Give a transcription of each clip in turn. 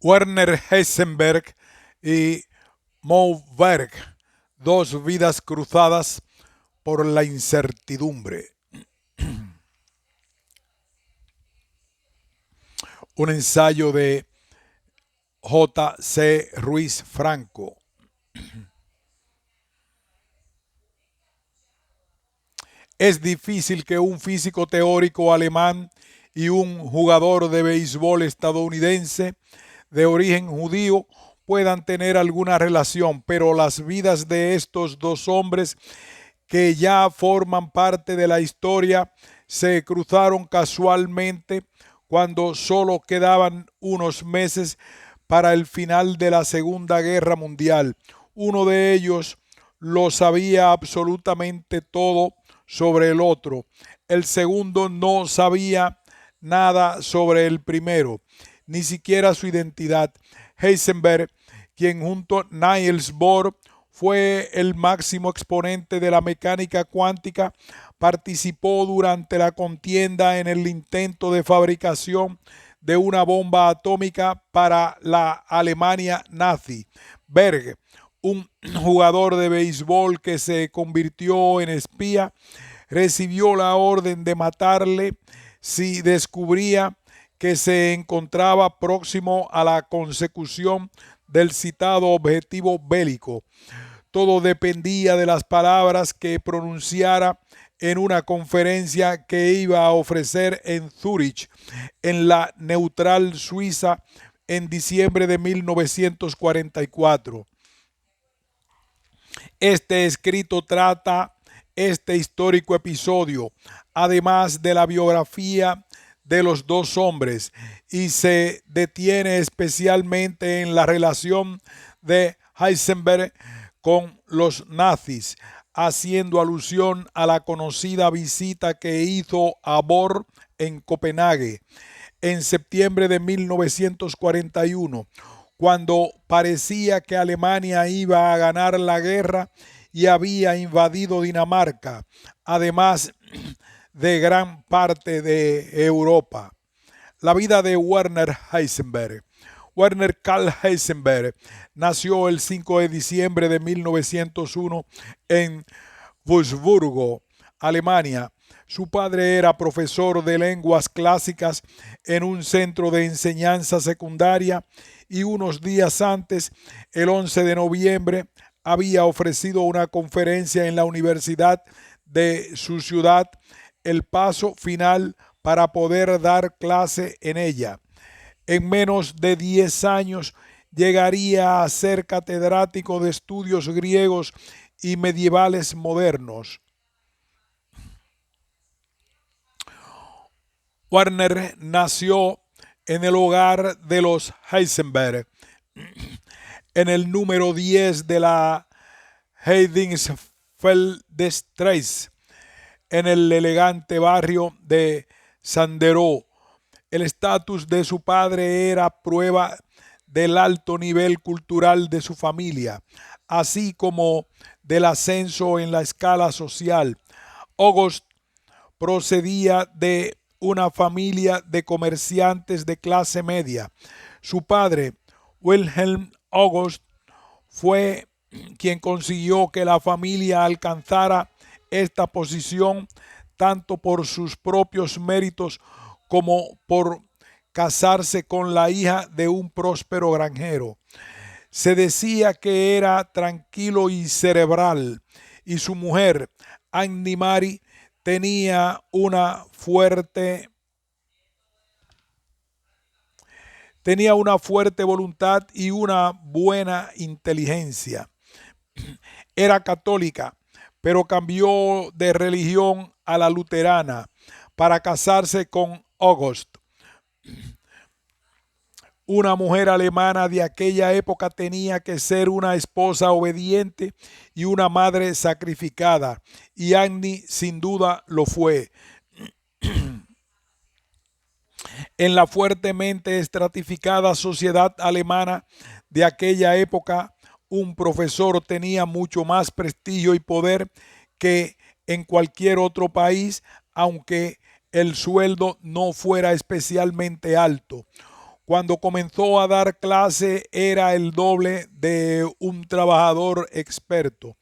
Werner Heisenberg y Moberg, dos vidas cruzadas por la incertidumbre. Un ensayo de J. C. Ruiz Franco. Es difícil que un físico teórico alemán y un jugador de béisbol estadounidense de origen judío puedan tener alguna relación, pero las vidas de estos dos hombres que ya forman parte de la historia se cruzaron casualmente cuando solo quedaban unos meses para el final de la Segunda Guerra Mundial. Uno de ellos lo sabía absolutamente todo sobre el otro. El segundo no sabía nada sobre el primero, ni siquiera su identidad. Heisenberg, quien junto a Niels Bohr fue el máximo exponente de la mecánica cuántica, participó durante la contienda en el intento de fabricación de una bomba atómica para la Alemania nazi. Berg, un jugador de béisbol que se convirtió en espía, recibió la orden de matarle si descubría que se encontraba próximo a la consecución del citado objetivo bélico. Todo dependía de las palabras que pronunciara en una conferencia que iba a ofrecer en Zúrich, en la neutral Suiza, en diciembre de 1944. Este escrito trata este histórico episodio, además de la biografía de los dos hombres, y se detiene especialmente en la relación de Heisenberg con los nazis, haciendo alusión a la conocida visita que hizo a Bohr en Copenhague en septiembre de 1941, cuando parecía que Alemania iba a ganar la guerra y había invadido Dinamarca, además de gran parte de Europa. La vida de Werner Heisenberg. Werner Karl Heisenberg nació el 5 de diciembre de 1901 en Würzburgo, Alemania. Su padre era profesor de lenguas clásicas en un centro de enseñanza secundaria y unos días antes, el 11 de noviembre, había ofrecido una conferencia en la universidad de su ciudad, el paso final para poder dar clase en ella. En menos de 10 años llegaría a ser catedrático de estudios griegos y medievales modernos. Werner nació en el hogar de los Heisenberg, en el número 10 de la Heidingsfeldstraße, en el elegante barrio de Sanderó. El estatus de su padre era prueba del alto nivel cultural de su familia, así como del ascenso en la escala social. August procedía de una familia de comerciantes de clase media. Su padre, Wilhelm August, fue quien consiguió que la familia alcanzara esta posición tanto por sus propios méritos como por casarse con la hija de un próspero granjero. Se decía que era tranquilo y cerebral, y su mujer, Annie Marie, tenía una fuerte voluntad y una buena inteligencia. Era católica, pero cambió de religión a la luterana para casarse con August. Una mujer alemana de aquella época tenía que ser una esposa obediente y una madre sacrificada, y Annie sin duda lo fue. En la fuertemente estratificada sociedad alemana de aquella época, un profesor tenía mucho más prestigio y poder que en cualquier otro país, aunque el sueldo no fuera especialmente alto. Cuando comenzó a dar clase era el doble de un trabajador experto.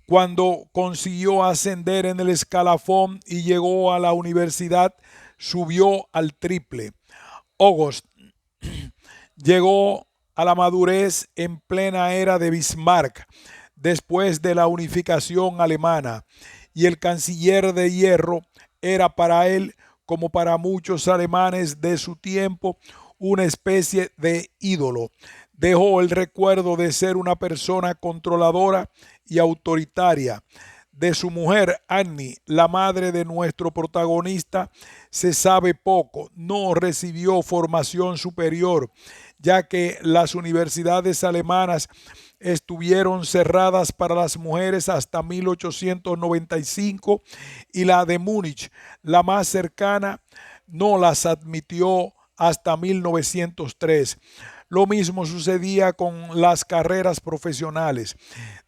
Cuando consiguió ascender en el escalafón y llegó a la universidad, subió al triple. August llegó a la madurez en plena era de Bismarck, después de la unificación alemana, y el canciller de hierro era para él, como para muchos alemanes de su tiempo, una especie de ídolo. Dejó el recuerdo de ser una persona controladora y autoritaria. De su mujer Annie, la madre de nuestro protagonista, se sabe poco. No recibió formación superior, ya que las universidades alemanas estuvieron cerradas para las mujeres hasta 1895 y la de Múnich, la más cercana, no las admitió hasta 1903. Lo mismo sucedía con las carreras profesionales.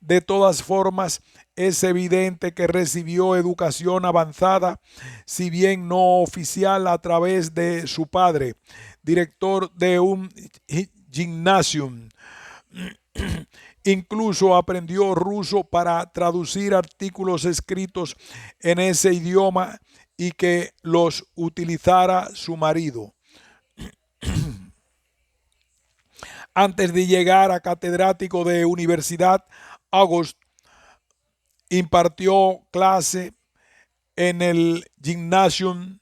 De todas formas, es evidente que recibió educación avanzada, si bien no oficial, a través de su padre, director de un gymnasium. Incluso aprendió ruso para traducir artículos escritos en ese idioma y que los utilizara su marido. Antes de llegar a catedrático de universidad, August impartió clase en el gymnasium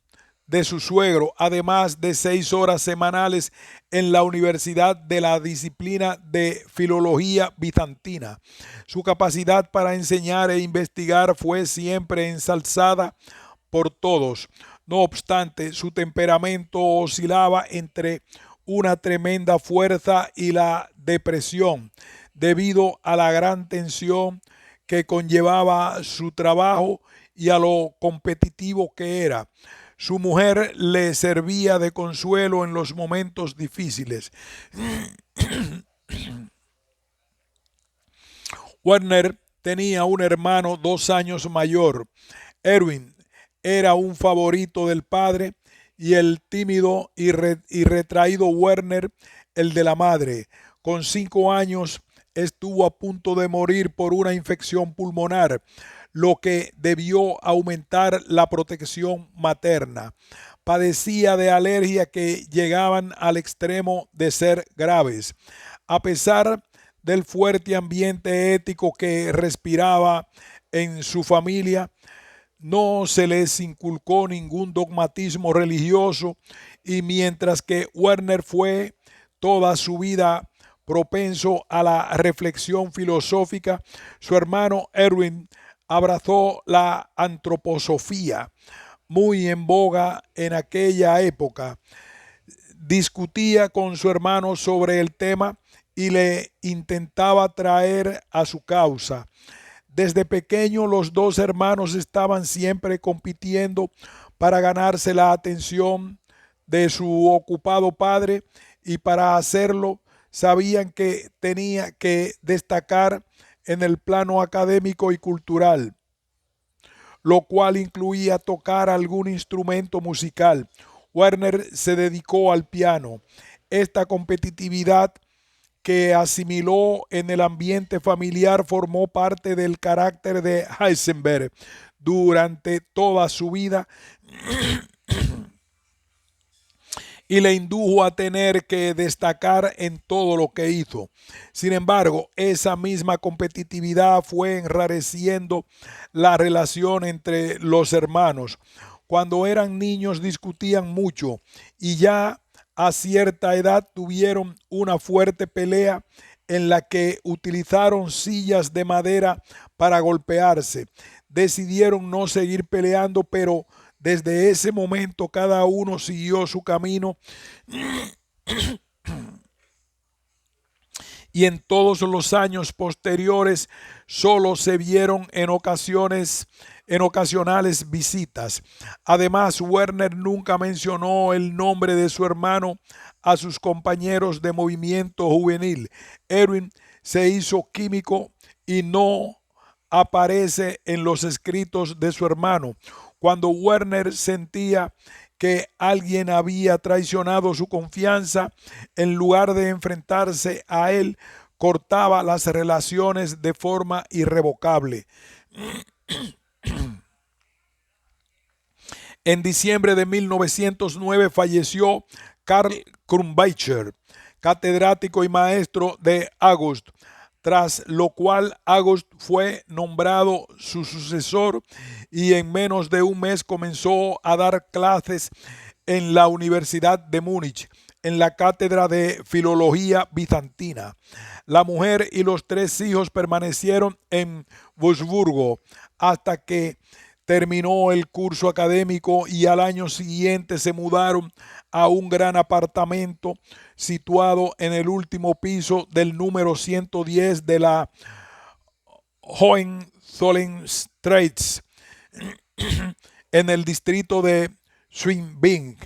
de su suegro, además de 6 horas semanales en la Universidad de la disciplina de Filología Bizantina. Su capacidad para enseñar e investigar fue siempre ensalzada por todos. No obstante, su temperamento oscilaba entre una tremenda fuerza y la depresión, debido a la gran tensión que conllevaba su trabajo y a lo competitivo que era. Su mujer le servía de consuelo en los momentos difíciles. Werner tenía un hermano 2 años mayor. Erwin era un favorito del padre y el tímido y retraído Werner el de la madre. Con 5 años estuvo a punto de morir por una infección pulmonar, lo que debió aumentar la protección materna. Padecía de alergia que llegaban al extremo de ser graves. A pesar del fuerte ambiente ético que respiraba en su familia, no se les inculcó ningún dogmatismo religioso, y mientras que Werner fue toda su vida propenso a la reflexión filosófica, su hermano Erwin abrazó la antroposofía, muy en boga en aquella época. Discutía con su hermano sobre el tema y le intentaba traer a su causa. Desde pequeño los dos hermanos estaban siempre compitiendo para ganarse la atención de su ocupado padre, y para hacerlo sabían que tenía que destacar en el plano académico y cultural, lo cual incluía tocar algún instrumento musical. Werner se dedicó al piano. Esta competitividad que asimiló en el ambiente familiar formó parte del carácter de Heisenberg durante toda su vida y le indujo a tener que destacar en todo lo que hizo. Sin embargo, esa misma competitividad fue enrareciendo la relación entre los hermanos. Cuando eran niños discutían mucho y ya a cierta edad tuvieron una fuerte pelea en la que utilizaron sillas de madera para golpearse. Decidieron no seguir peleando, pero desde ese momento cada uno siguió su camino y en todos los años posteriores solo se vieron en ocasionales visitas. Además, Werner nunca mencionó el nombre de su hermano a sus compañeros de movimiento juvenil. Erwin se hizo químico y no aparece en los escritos de su hermano. Cuando Werner sentía que alguien había traicionado su confianza, en lugar de enfrentarse a él, cortaba las relaciones de forma irrevocable. En diciembre de 1909 falleció Karl Krumbacher, catedrático y maestro de August, tras lo cual August fue nombrado su sucesor y en menos de un mes comenzó a dar clases en la Universidad de Múnich, en la cátedra de Filología Bizantina. La mujer y los 3 hijos permanecieron en Wurzburgo hasta que terminó el curso académico y al año siguiente se mudaron a un gran apartamento situado en el último piso del número 110 de la Hohenzollernstraße en el distrito de Schwabing.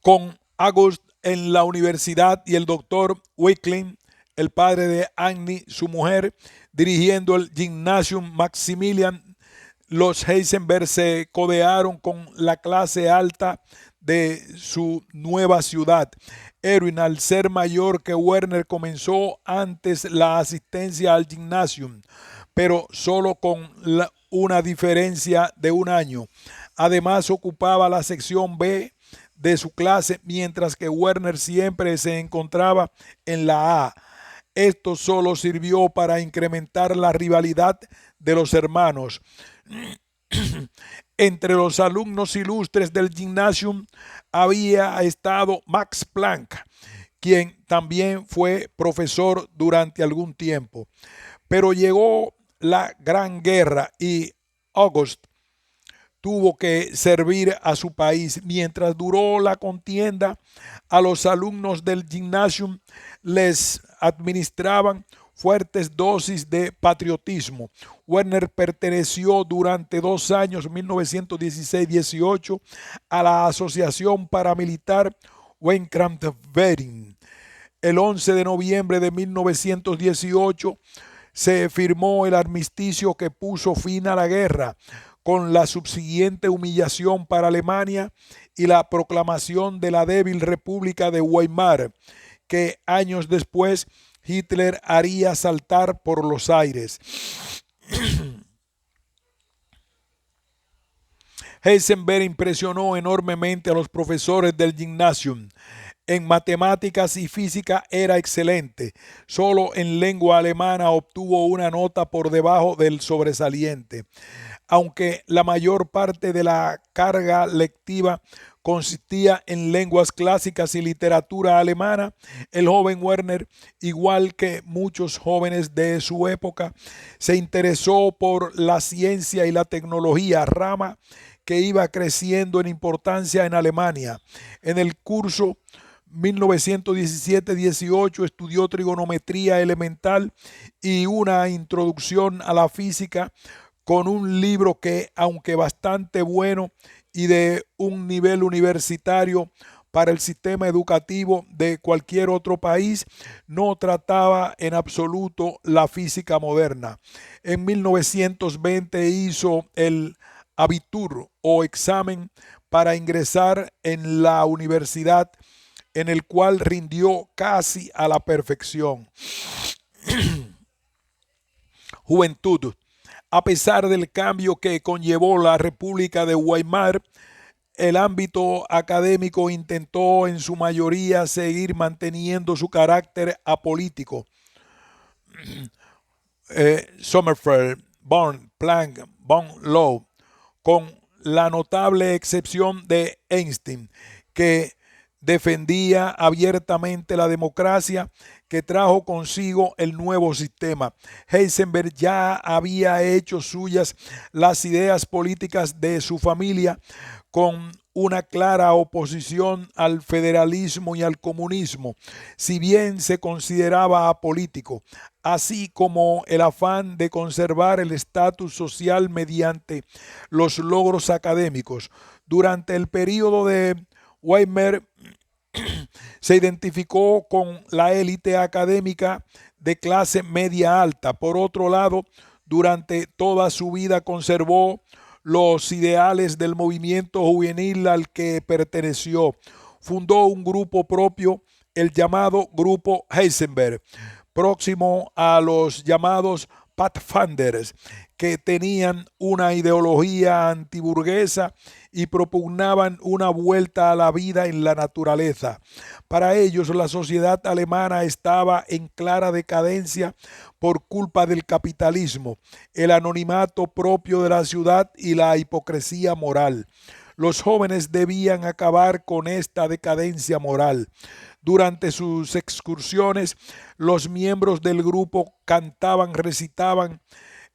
Con August en la universidad y el doctor Wickling, el padre de Annie, su mujer, dirigiendo el Gymnasium Maximilian, los Heisenberg se codearon con la clase alta de su nueva ciudad. Erwin, al ser mayor que Werner, comenzó antes la asistencia al Gymnasium, pero solo con una diferencia de un año. Además, ocupaba la sección B de su clase, mientras que Werner siempre se encontraba en la A. Esto solo sirvió para incrementar la rivalidad de los hermanos. Entre los alumnos ilustres del Gymnasium había estado Max Planck, quien también fue profesor durante algún tiempo. Pero llegó la Gran Guerra y August tuvo que servir a su país. Mientras duró la contienda, a los alumnos del Gymnasium les administraban fuertes dosis de patriotismo. Werner perteneció durante 2 años, 1916-18, a la Asociación Paramilitar Wehrkraftsverein. El 11 de noviembre de 1918 se firmó el armisticio que puso fin a la guerra, con la subsiguiente humillación para Alemania y la proclamación de la débil República de Weimar, que años después Hitler haría saltar por los aires. Heisenberg impresionó enormemente a los profesores del Gymnasium. En matemáticas y física era excelente. Solo en lengua alemana obtuvo una nota por debajo del sobresaliente. Aunque la mayor parte de la carga lectiva consistía en lenguas clásicas y literatura alemana, el joven Werner, igual que muchos jóvenes de su época, se interesó por la ciencia y la tecnología, rama que iba creciendo en importancia en Alemania. En el curso 1917-18 estudió trigonometría elemental y una introducción a la física, con un libro que, aunque bastante bueno y de un nivel universitario para el sistema educativo de cualquier otro país, no trataba en absoluto la física moderna. En 1920 hizo el Abitur o examen para ingresar en la universidad, en el cual rindió casi a la perfección. Juventud. A pesar del cambio que conllevó la República de Weimar, el ámbito académico intentó en su mayoría seguir manteniendo su carácter apolítico. Sommerfeld, Born, Planck, von Lowe, con la notable excepción de Einstein, que defendía abiertamente la democracia que trajo consigo el nuevo sistema. Heisenberg ya había hecho suyas las ideas políticas de su familia, con una clara oposición al federalismo y al comunismo, si bien se consideraba apolítico, así como el afán de conservar el estatus social mediante los logros académicos. Durante el período de Weimar se identificó con la élite académica de clase media alta. Por otro lado, durante toda su vida conservó los ideales del movimiento juvenil al que perteneció. Fundó un grupo propio, el llamado Grupo Heisenberg, próximo a los llamados Pathfinders, que tenían una ideología antiburguesa y propugnaban una vuelta a la vida en la naturaleza. Para ellos, la sociedad alemana estaba en clara decadencia por culpa del capitalismo, el anonimato propio de la ciudad y la hipocresía moral. Los jóvenes debían acabar con esta decadencia moral. Durante sus excursiones, los miembros del grupo cantaban, recitaban,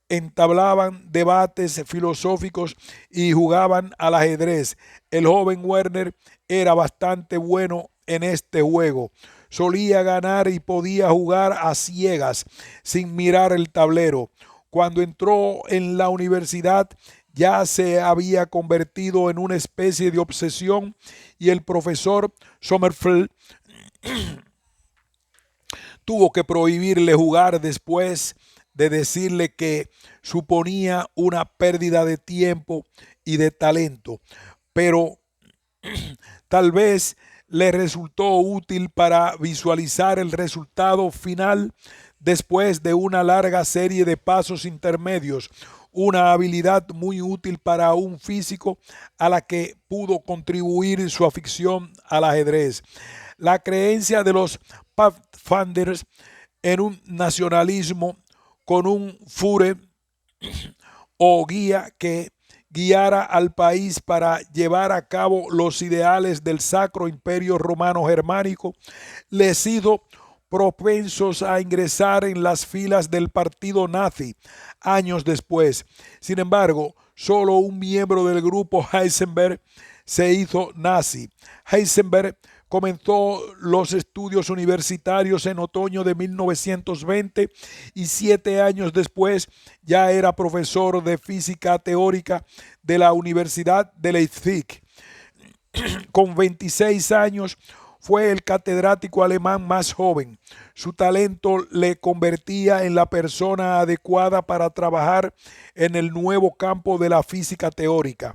entablaban debates filosóficos y jugaban al ajedrez. El joven Werner era bastante bueno en este juego. Solía ganar y podía jugar a ciegas, sin mirar el tablero. Cuando entró en la universidad, ya se había convertido en una especie de obsesión y el profesor Sommerfeld tuvo que prohibirle jugar después de decirle que suponía una pérdida de tiempo y de talento, pero tal vez le resultó útil para visualizar el resultado final después de una larga serie de pasos intermedios, una habilidad muy útil para un físico a la que pudo contribuir su afición al ajedrez. La creencia de los Pathfinders en un nacionalismo con un Führer o guía que guiara al país para llevar a cabo los ideales del Sacro Imperio Romano Germánico, les hizo propensos a ingresar en las filas del partido nazi años después. Sin embargo, solo un miembro del grupo Heisenberg se hizo nazi. Heisenberg comenzó los estudios universitarios en otoño de 1920 y 7 años después ya era profesor de física teórica de la Universidad de Leipzig. Con 26 años fue el catedrático alemán más joven. Su talento le convertía en la persona adecuada para trabajar en el nuevo campo de la física teórica.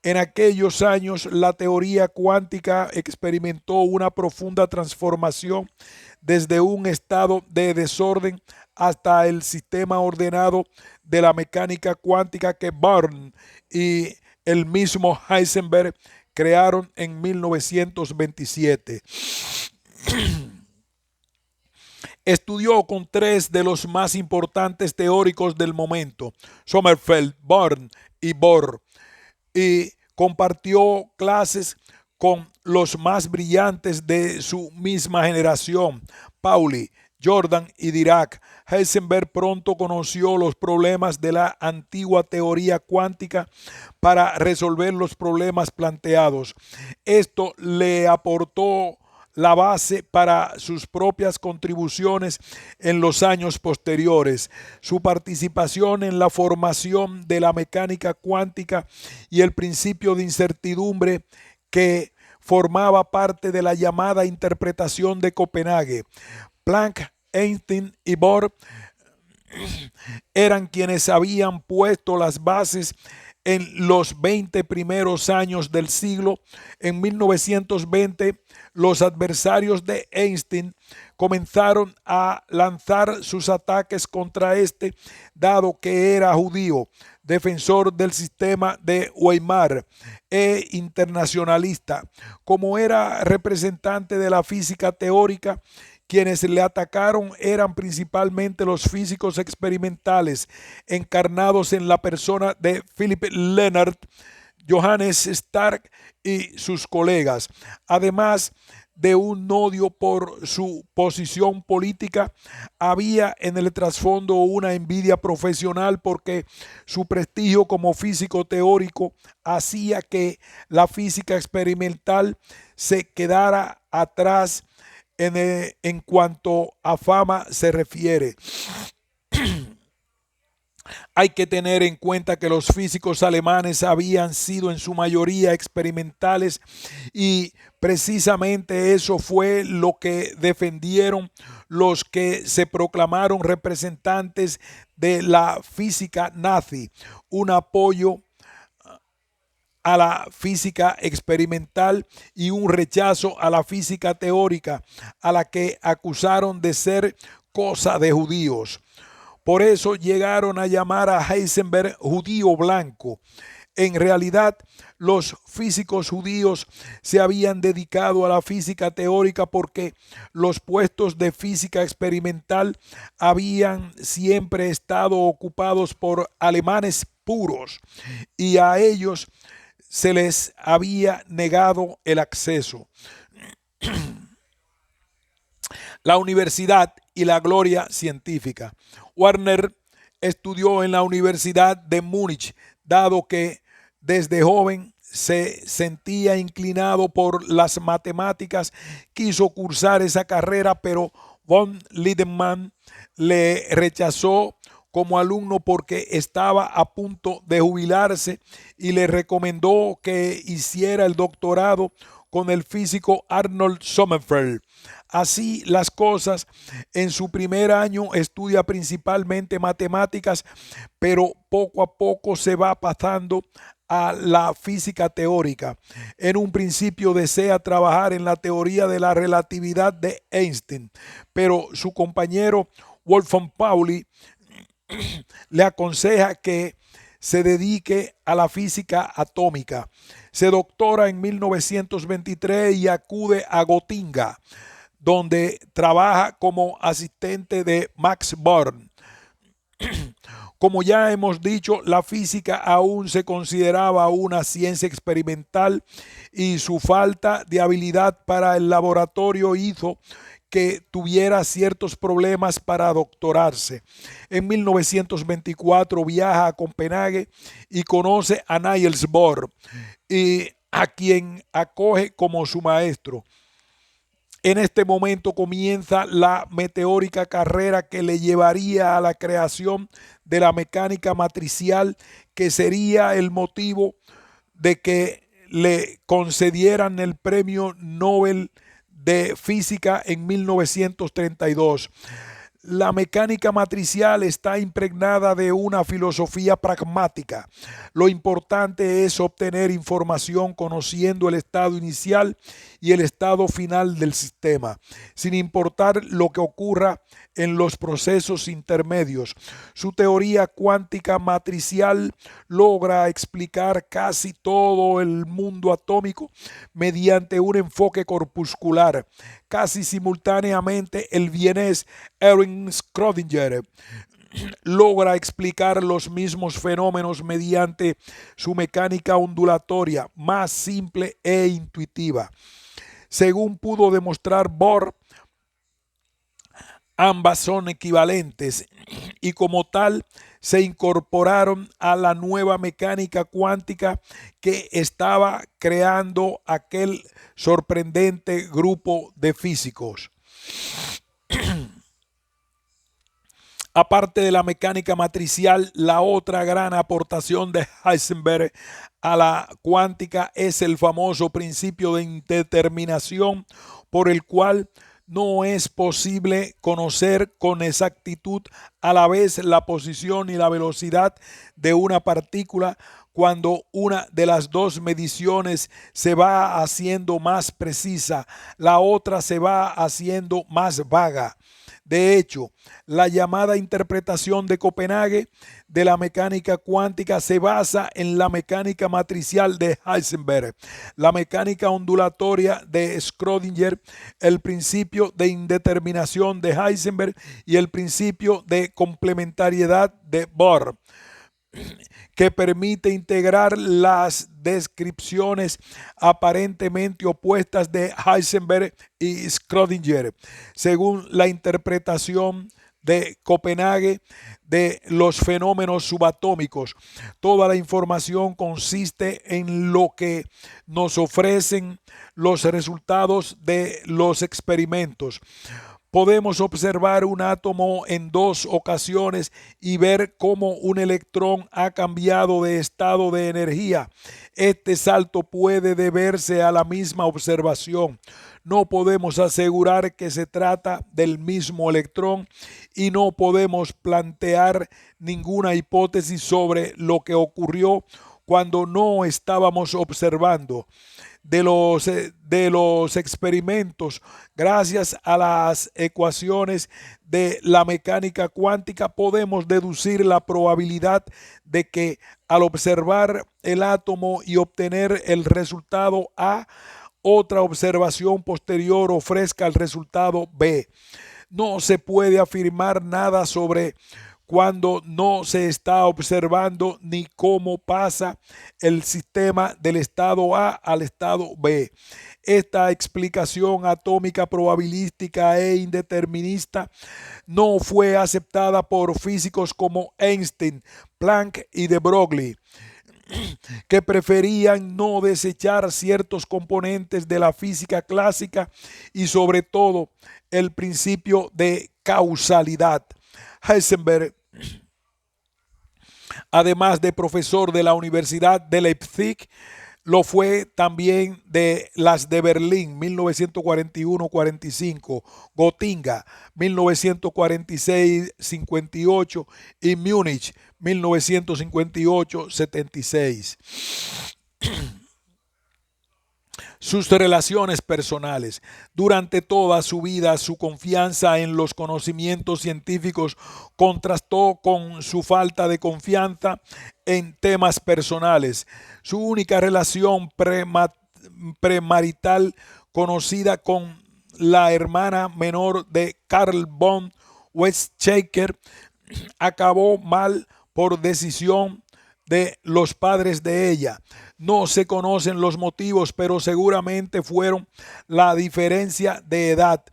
En aquellos años, la teoría cuántica experimentó una profunda transformación desde un estado de desorden hasta el sistema ordenado de la mecánica cuántica que Born y el mismo Heisenberg crearon en 1927. Estudió con tres de los más importantes teóricos del momento, Sommerfeld, Born y Bohr, y compartió clases con los más brillantes de su misma generación, Pauli, Jordan y Dirac. Heisenberg pronto conoció los problemas de la antigua teoría cuántica para resolver los problemas planteados. Esto le aportó la base para sus propias contribuciones en los años posteriores. Su participación en la formación de la mecánica cuántica y el principio de incertidumbre que formaba parte de la llamada interpretación de Copenhague. Planck, Einstein y Bohr eran quienes habían puesto las bases en los 20 primeros años del siglo. En 1920, los adversarios de Einstein comenzaron a lanzar sus ataques contra este, dado que era judío, defensor del sistema de Weimar e internacionalista. Como era representante de la física teórica, quienes le atacaron eran principalmente los físicos experimentales, encarnados en la persona de Philipp Lenard, Johannes Stark y sus colegas. Además de un odio por su posición política, había en el trasfondo una envidia profesional porque su prestigio como físico teórico hacía que la física experimental se quedara atrás en cuanto a fama se refiere. Hay que tener en cuenta que los físicos alemanes habían sido en su mayoría experimentales y precisamente eso fue lo que defendieron los que se proclamaron representantes de la física nazi, un apoyo a la física experimental y un rechazo a la física teórica, a la que acusaron de ser cosa de judíos. Por eso llegaron a llamar a Heisenberg judío blanco. En realidad, los físicos judíos se habían dedicado a la física teórica porque los puestos de física experimental habían siempre estado ocupados por alemanes puros y a ellos se les había negado el acceso. La universidad y la gloria científica. Warner estudió en la Universidad de Múnich, dado que desde joven se sentía inclinado por las matemáticas, quiso cursar esa carrera, pero von Lindemann le rechazó como alumno porque estaba a punto de jubilarse y le recomendó que hiciera el doctorado con el físico Arnold Sommerfeld. Así las cosas, en su primer año estudia principalmente matemáticas, pero poco a poco se va pasando a la física teórica. En un principio desea trabajar en la teoría de la relatividad de Einstein, pero su compañero Wolfgang Pauli le aconseja que se dedique a la física atómica. Se doctora en 1923 y acude a Gotinga, donde trabaja como asistente de Max Born. Como ya hemos dicho, la física aún se consideraba una ciencia experimental y su falta de habilidad para el laboratorio hizo que tuviera ciertos problemas para doctorarse. En 1924 viaja a Copenhague y conoce a Niels Bohr, y a quien acoge como su maestro. En este momento comienza la meteórica carrera que le llevaría a la creación de la mecánica matricial, que sería el motivo de que le concedieran el premio Nobel de Física en 1932. La mecánica matricial está impregnada de una filosofía pragmática. Lo importante es obtener información conociendo el estado inicial y el estado final del sistema, sin importar lo que ocurra en los procesos intermedios. Su teoría cuántica matricial logra explicar casi todo el mundo atómico mediante un enfoque corpuscular. Casi simultáneamente, el vienés Erwin Schrödinger logra explicar los mismos fenómenos mediante su mecánica ondulatoria, más simple e intuitiva. Según pudo demostrar Bohr, ambas son equivalentes y como tal se incorporaron a la nueva mecánica cuántica que estaba creando aquel sorprendente grupo de físicos. Aparte de la mecánica matricial, la otra gran aportación de Heisenberg a la cuántica es el famoso principio de indeterminación, por el cual no es posible conocer con exactitud a la vez la posición y la velocidad de una partícula cuando una de las dos mediciones se va haciendo más precisa, la otra se va haciendo más vaga. De hecho, la llamada interpretación de Copenhague de la mecánica cuántica se basa en la mecánica matricial de Heisenberg, la mecánica ondulatoria de Schrödinger, el principio de indeterminación de Heisenberg y el principio de complementariedad de Bohr, que permite integrar las descripciones aparentemente opuestas de Heisenberg y Schrödinger, según la interpretación de Copenhague de los fenómenos subatómicos. Toda la información consiste en lo que nos ofrecen los resultados de los experimentos. Podemos observar un átomo en dos ocasiones y ver cómo un electrón ha cambiado de estado de energía. Este salto puede deberse a la misma observación. No podemos asegurar que se trata del mismo electrón y no podemos plantear ninguna hipótesis sobre lo que ocurrió cuando no estábamos observando. De los experimentos, gracias a las ecuaciones de la mecánica cuántica, podemos deducir la probabilidad de que al observar el átomo y obtener el resultado A, otra observación posterior ofrezca el resultado B. No se puede afirmar nada sobre cuando no se está observando ni cómo pasa el sistema del estado A al estado B. Esta explicación atómica probabilística e indeterminista no fue aceptada por físicos como Einstein, Planck y de Broglie, que preferían no desechar ciertos componentes de la física clásica y sobre todo el principio de causalidad. Heisenberg, además de profesor de la Universidad de Leipzig, lo fue también de las de Berlín, 1941-45, Gotinga, 1946-58 y Múnich, 1958-76. Sus relaciones personales. Durante toda su vida, su confianza en los conocimientos científicos contrastó con su falta de confianza en temas personales. Su única relación premarital conocida con la hermana menor de Carl von Weizsäcker acabó mal por decisión de los padres de ella. No se conocen los motivos, pero seguramente fueron la diferencia de edad.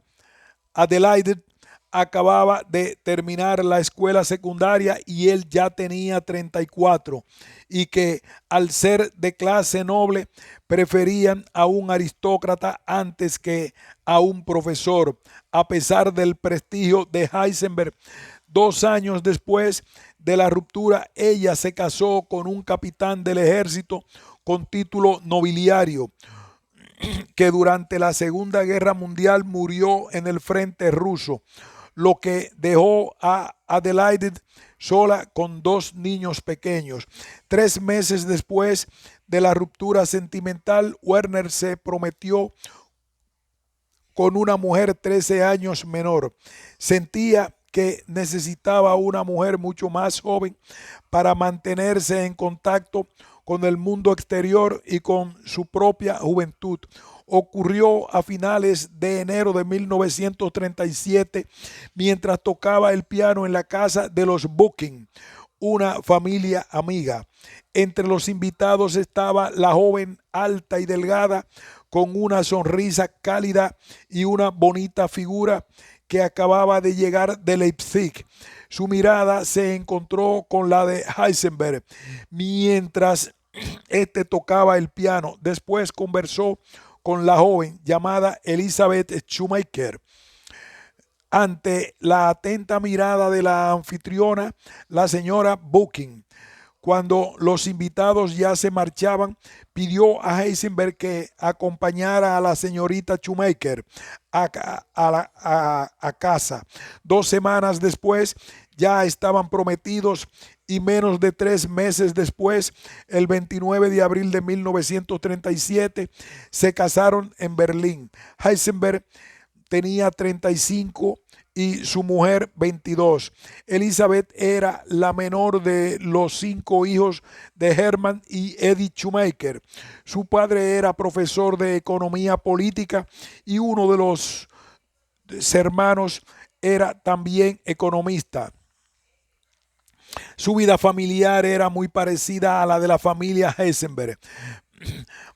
Adelaide acababa de terminar la escuela secundaria y él ya tenía 34, y que al ser de clase noble preferían a un aristócrata antes que a un profesor, a pesar del prestigio de Heisenberg. 2 años después de la ruptura, ella se casó con un capitán del ejército con título nobiliario, que durante la Segunda Guerra Mundial murió en el frente ruso, lo que dejó a Adelaide sola con 2 niños pequeños. 3 meses después de la ruptura sentimental, Werner se prometió con una mujer 13 años menor. Sentía que necesitaba una mujer mucho más joven para mantenerse en contacto con el mundo exterior y con su propia juventud. Ocurrió a finales de enero de 1937 mientras tocaba el piano en la casa de los Bucking, una familia amiga. Entre los invitados estaba la joven alta y delgada con una sonrisa cálida y una bonita figura que acababa de llegar de Leipzig. Su mirada se encontró con la de Heisenberg mientras este tocaba el piano. Después conversó con la joven llamada Elizabeth Schumacher. Ante la atenta mirada de la anfitriona, la señora Bucking, cuando los invitados ya se marchaban, pidió a Heisenberg que acompañara a la señorita Schumacher a casa. 2 semanas después ya estaban prometidos y menos de 3 meses después, el 29 de abril de 1937, se casaron en Berlín. Heisenberg tenía 35 y su mujer 22. Elizabeth era la menor de los 5 hijos de Hermann y Edith Schumacher. Su padre era profesor de economía política y uno de los hermanos era también economista. Su vida familiar era muy parecida a la de la familia Heisenberg.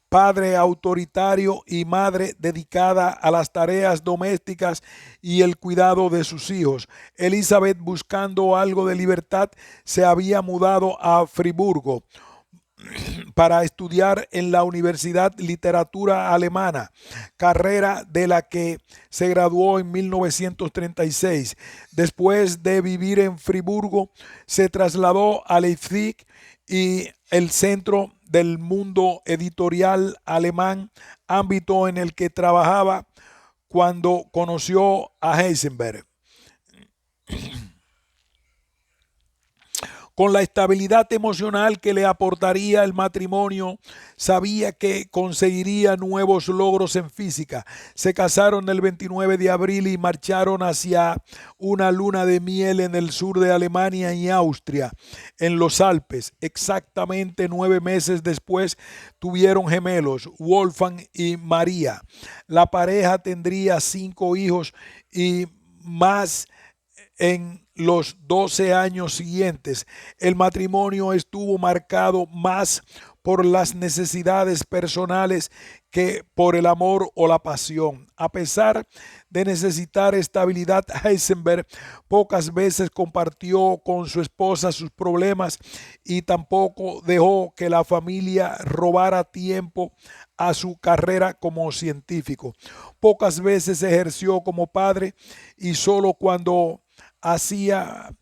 Padre autoritario y madre dedicada a las tareas domésticas y el cuidado de sus hijos. Elizabeth, buscando algo de libertad, se había mudado a Friburgo para estudiar en la Universidad Literatura Alemana, carrera de la que se graduó en 1936. Después de vivir en Friburgo, se trasladó a Leipzig y el centro del mundo editorial alemán, ámbito en el que trabajaba cuando conoció a Heisenberg. Con la estabilidad emocional que le aportaría el matrimonio, sabía que conseguiría nuevos logros en física. Se casaron el 29 de abril y marcharon hacia una luna de miel en el sur de Alemania y Austria, en los Alpes. Exactamente 9 meses después tuvieron gemelos, Wolfgang y María. La pareja tendría 5 hijos y más en los 12 años siguientes. El matrimonio estuvo marcado más por las necesidades personales que por el amor o la pasión. A pesar de necesitar estabilidad, Heisenberg pocas veces compartió con su esposa sus problemas y tampoco dejó que la familia robara tiempo a su carrera como científico. Pocas veces ejerció como padre y hacía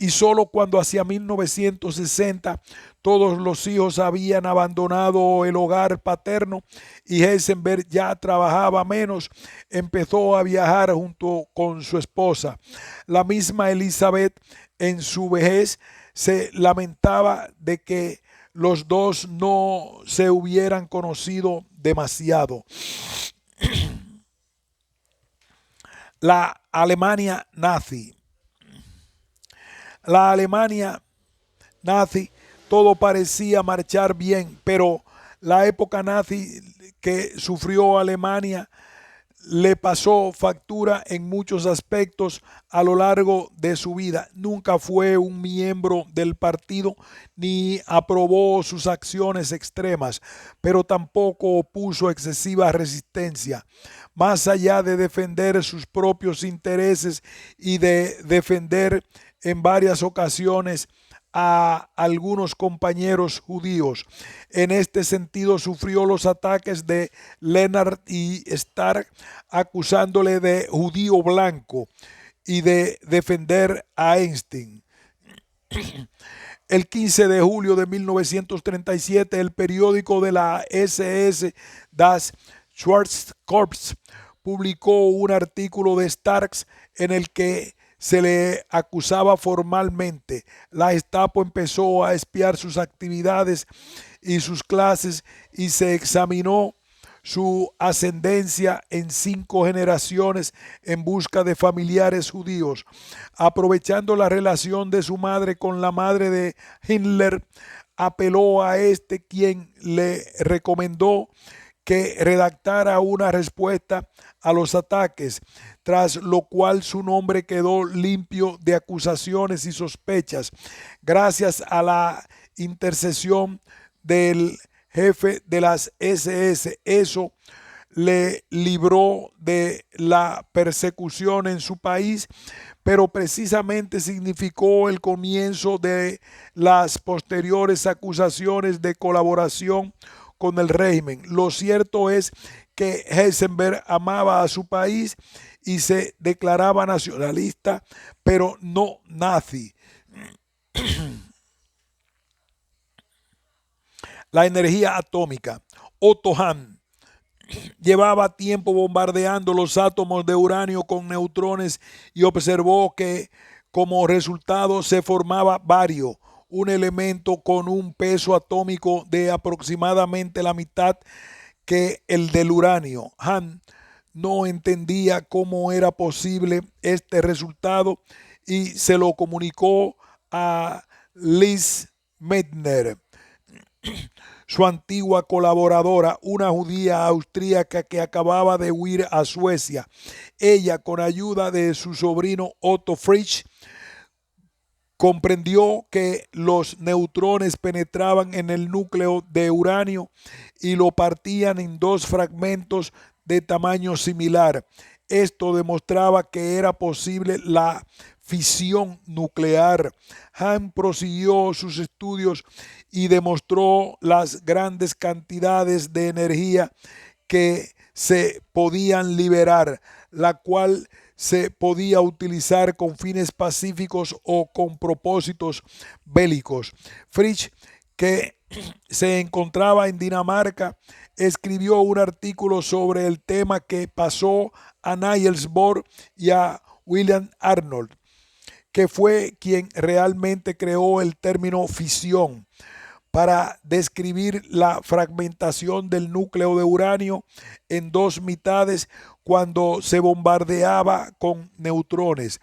solo cuando hacia 1960 todos los hijos habían abandonado el hogar paterno y Heisenberg ya trabajaba menos, empezó a viajar junto con su esposa. La misma Elizabeth en su vejez se lamentaba de que los dos no se hubieran conocido demasiado. La Alemania nazi. La Alemania nazi, todo parecía marchar bien, pero la época nazi que sufrió Alemania le pasó factura en muchos aspectos a lo largo de su vida. Nunca fue un miembro del partido ni aprobó sus acciones extremas, pero tampoco opuso excesiva resistencia. Más allá de defender sus propios intereses y de defender en varias ocasiones a algunos compañeros judíos. En este sentido sufrió los ataques de Leonard y Stark acusándole de judío blanco y de defender a Einstein. El 15 de julio de 1937, el periódico de la SS, Das Schwarzkorps, publicó un artículo de Starks en el que se le acusaba formalmente. La Gestapo empezó a espiar sus actividades y sus clases y se examinó su ascendencia en 5 generaciones en busca de familiares judíos. Aprovechando la relación de su madre con la madre de Hitler, apeló a quien le recomendó que redactara una respuesta a los ataques, tras lo cual su nombre quedó limpio de acusaciones y sospechas, gracias a la intercesión del jefe de las SS. Eso le libró de la persecución en su país, pero precisamente significó el comienzo de las posteriores acusaciones de colaboración con el régimen. Lo cierto es que Heisenberg amaba a su país y se declaraba nacionalista, pero no nazi. La energía atómica. Otto Hahn llevaba tiempo bombardeando los átomos de uranio con neutrones y observó que como resultado se formaba bario, un elemento con un peso atómico de aproximadamente la mitad que el del uranio. Hahn no entendía cómo era posible este resultado y se lo comunicó a Liz Meitner, su antigua colaboradora, una judía austríaca que acababa de huir a Suecia. Ella, con ayuda de su sobrino Otto Frisch, comprendió que los neutrones penetraban en el núcleo de uranio y lo partían en 2 fragmentos de tamaño similar. Esto demostraba que era posible la fisión nuclear. Hahn prosiguió sus estudios y demostró las grandes cantidades de energía que se podían liberar, la cual se podía utilizar con fines pacíficos o con propósitos bélicos. Frisch, que se encontraba en Dinamarca, escribió un artículo sobre el tema que pasó a Niels Bohr y a William Arnold, que fue quien realmente creó el término fisión para describir la fragmentación del núcleo de uranio en dos mitades cuando se bombardeaba con neutrones.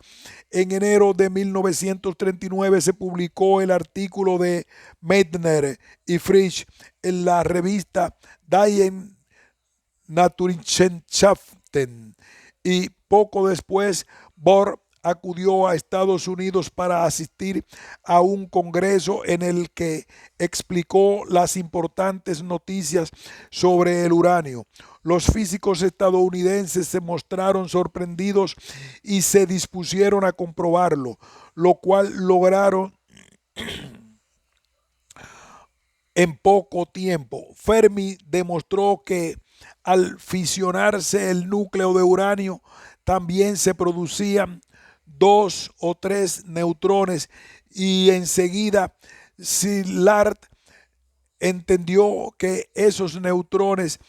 En enero de 1939 se publicó el artículo de Meitner y Frisch en la revista Die Naturwissenschaften, y poco después Bohr acudió a Estados Unidos para asistir a un congreso en el que explicó las importantes noticias sobre el uranio. Los físicos estadounidenses se mostraron sorprendidos y se dispusieron a comprobarlo, lo cual lograron en poco tiempo. Fermi demostró que al fisionarse el núcleo de uranio también se producían 2 o 3 neutrones, y enseguida Szilard entendió que esos neutrones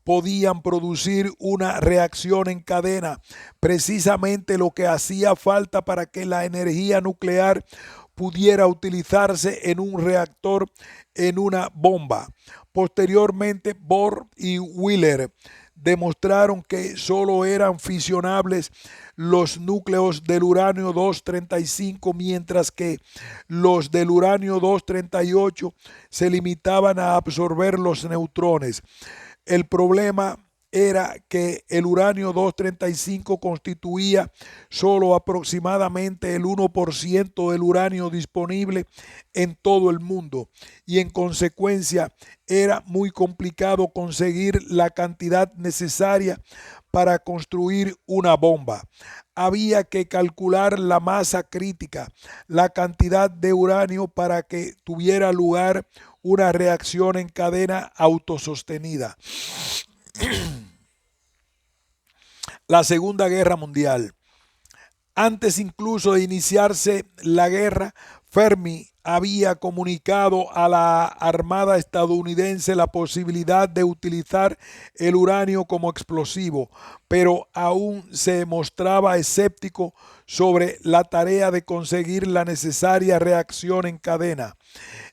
podían producir una reacción en cadena, precisamente lo que hacía falta para que la energía nuclear pudiera utilizarse en un reactor, en una bomba. Posteriormente, Bohr y Wheeler demostraron que solo eran fisionables los núcleos del uranio 235, mientras que los del uranio 238 se limitaban a absorber los neutrones. El problema era que el uranio 235 constituía solo aproximadamente el 1% del uranio disponible en todo el mundo, y en consecuencia era muy complicado conseguir la cantidad necesaria para construir una bomba. Había que calcular la masa crítica, la cantidad de uranio para que tuviera lugar una reacción en cadena autosostenida. La Segunda Guerra Mundial. Antes incluso de iniciarse la guerra, Fermi había comunicado a la Armada estadounidense la posibilidad de utilizar el uranio como explosivo, pero aún se mostraba escéptico sobre la tarea de conseguir la necesaria reacción en cadena.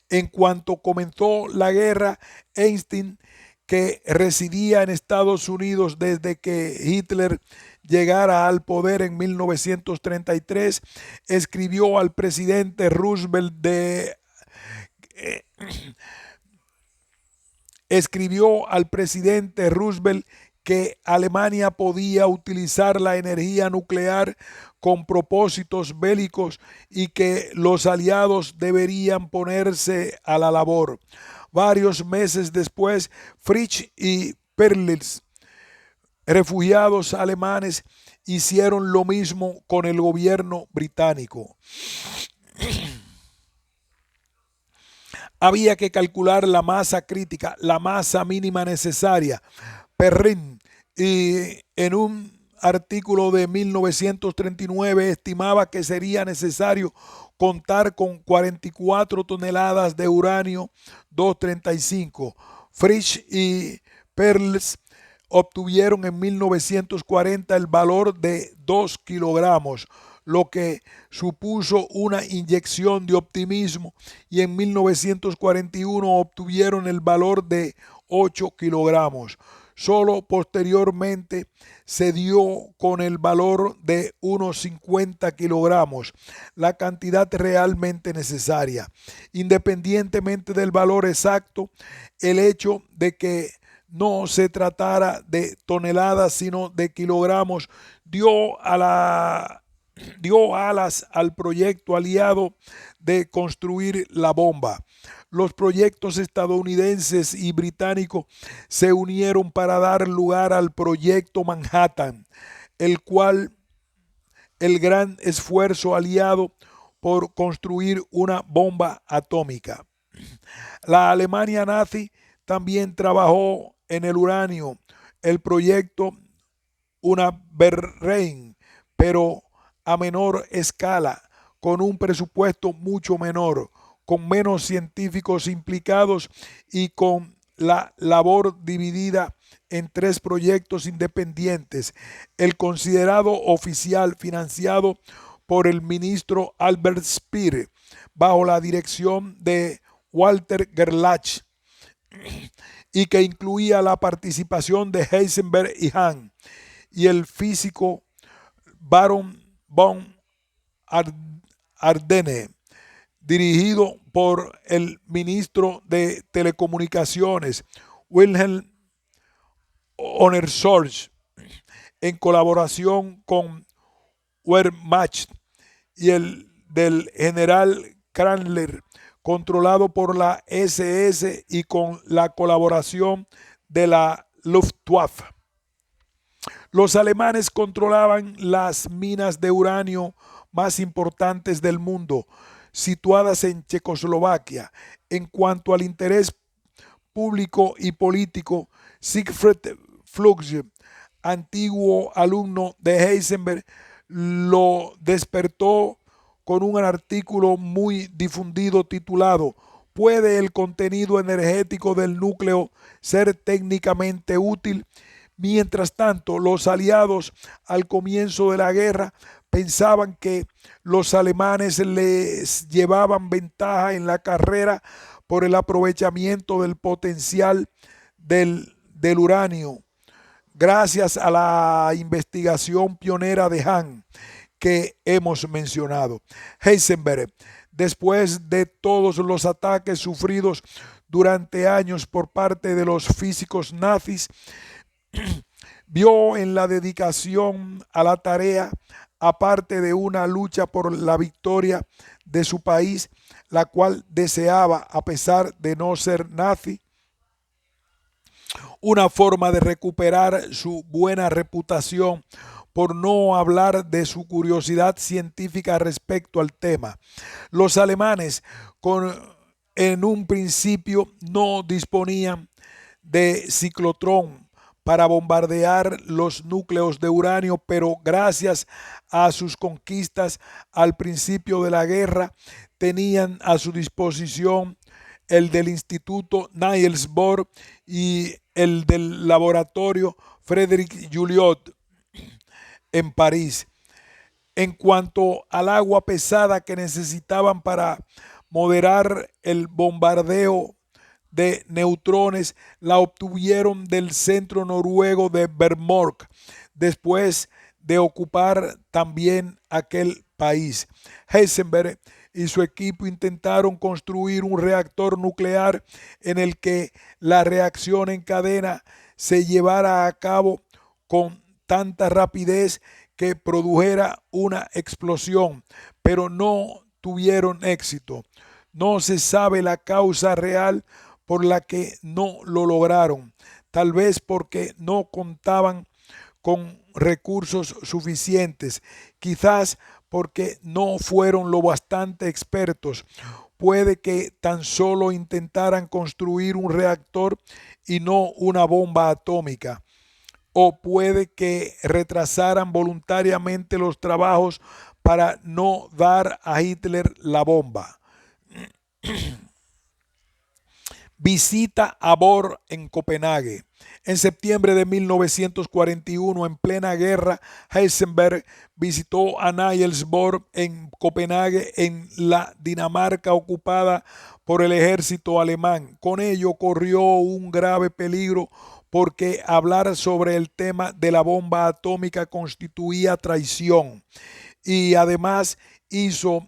En cuanto comenzó la guerra, Einstein, que residía en Estados Unidos desde que Hitler llegara al poder en 1933, escribió al presidente Roosevelt que Alemania podía utilizar la energía nuclear con propósitos bélicos y que los aliados deberían ponerse a la labor. Varios meses después, Frisch y Perls, refugiados alemanes, hicieron lo mismo con el gobierno británico. Había que calcular la masa crítica, la masa mínima necesaria. Perrin, y en un artículo de 1939 estimaba que sería necesario contar con 44 toneladas de uranio 235. Frisch y Perls obtuvieron en 1940 el valor de 2 kilogramos, lo que supuso una inyección de optimismo, y en 1941 obtuvieron el valor de 8 kilogramos. Solo posteriormente se dio con el valor de unos 50 kilogramos, la cantidad realmente necesaria. Independientemente del valor exacto, el hecho de que no se tratara de toneladas sino de kilogramos dio alas al proyecto aliado de construir la bomba. Los proyectos estadounidenses y británicos se unieron para dar lugar al proyecto Manhattan, el gran esfuerzo aliado por construir una bomba atómica. La Alemania nazi también trabajó en el uranio, el proyecto Unaberrein, pero a menor escala, con un presupuesto mucho menor, con menos científicos implicados y con la labor dividida en 3 proyectos independientes. El considerado oficial, financiado por el ministro Albert Speer, bajo la dirección de Walter Gerlach, y que incluía la participación de Heisenberg y Hahn y el físico Baron von Ardenne, dirigido por el ministro de Telecomunicaciones Wilhelm Honnersorg, en colaboración con Wehrmacht y el del general Kranler, controlado por la SS y con la colaboración de la Luftwaffe. Los alemanes controlaban las minas de uranio más importantes del mundo, situadas en Checoslovaquia. En cuanto al interés público y político, Siegfried Flügge, antiguo alumno de Heisenberg, lo despertó con un artículo muy difundido titulado ¿Puede el contenido energético del núcleo ser técnicamente útil? Mientras tanto, los aliados al comienzo de la guerra pensaban que los alemanes les llevaban ventaja en la carrera por el aprovechamiento del potencial del uranio, gracias a la investigación pionera de Hahn que hemos mencionado. Heisenberg, después de todos los ataques sufridos durante años por parte de los físicos nazis, vio en la dedicación a la tarea, aparte de una lucha por la victoria de su país, la cual deseaba a pesar de no ser nazi, una forma de recuperar su buena reputación, por no hablar de su curiosidad científica respecto al tema. Los alemanes en un principio no disponían de ciclotrón para bombardear los núcleos de uranio, pero gracias a sus conquistas al principio de la guerra tenían a su disposición el del Instituto Niels Bohr y el del laboratorio Frédéric Joliot en París. En cuanto al agua pesada que necesitaban para moderar el bombardeo de neutrones, la obtuvieron del centro noruego de Vemork, después de ocupar también aquel país. Heisenberg y su equipo intentaron construir un reactor nuclear en el que la reacción en cadena se llevara a cabo con tanta rapidez que produjera una explosión, pero no tuvieron éxito. No se sabe la causa real por la que no lo lograron, tal vez porque no contaban con recursos suficientes, quizás porque no fueron lo bastante expertos. Puede que tan solo intentaran construir un reactor y no una bomba atómica, o puede que retrasaran voluntariamente los trabajos para no dar a Hitler la bomba. Visita a Bohr en Copenhague. En septiembre de 1941, en plena guerra, Heisenberg visitó a Niels Bohr en Copenhague, en la Dinamarca ocupada por el ejército alemán. Con ello corrió un grave peligro, porque hablar sobre el tema de la bomba atómica constituía traición, y además hizo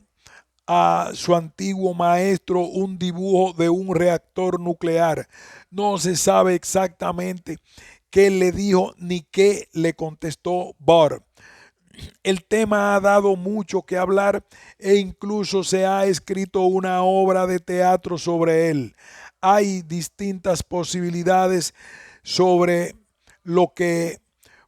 a su antiguo maestro un dibujo de un reactor nuclear. No se sabe exactamente qué le dijo ni qué le contestó Bohr. El tema ha dado mucho que hablar e incluso se ha escrito una obra de teatro sobre él. Hay distintas posibilidades sobre lo que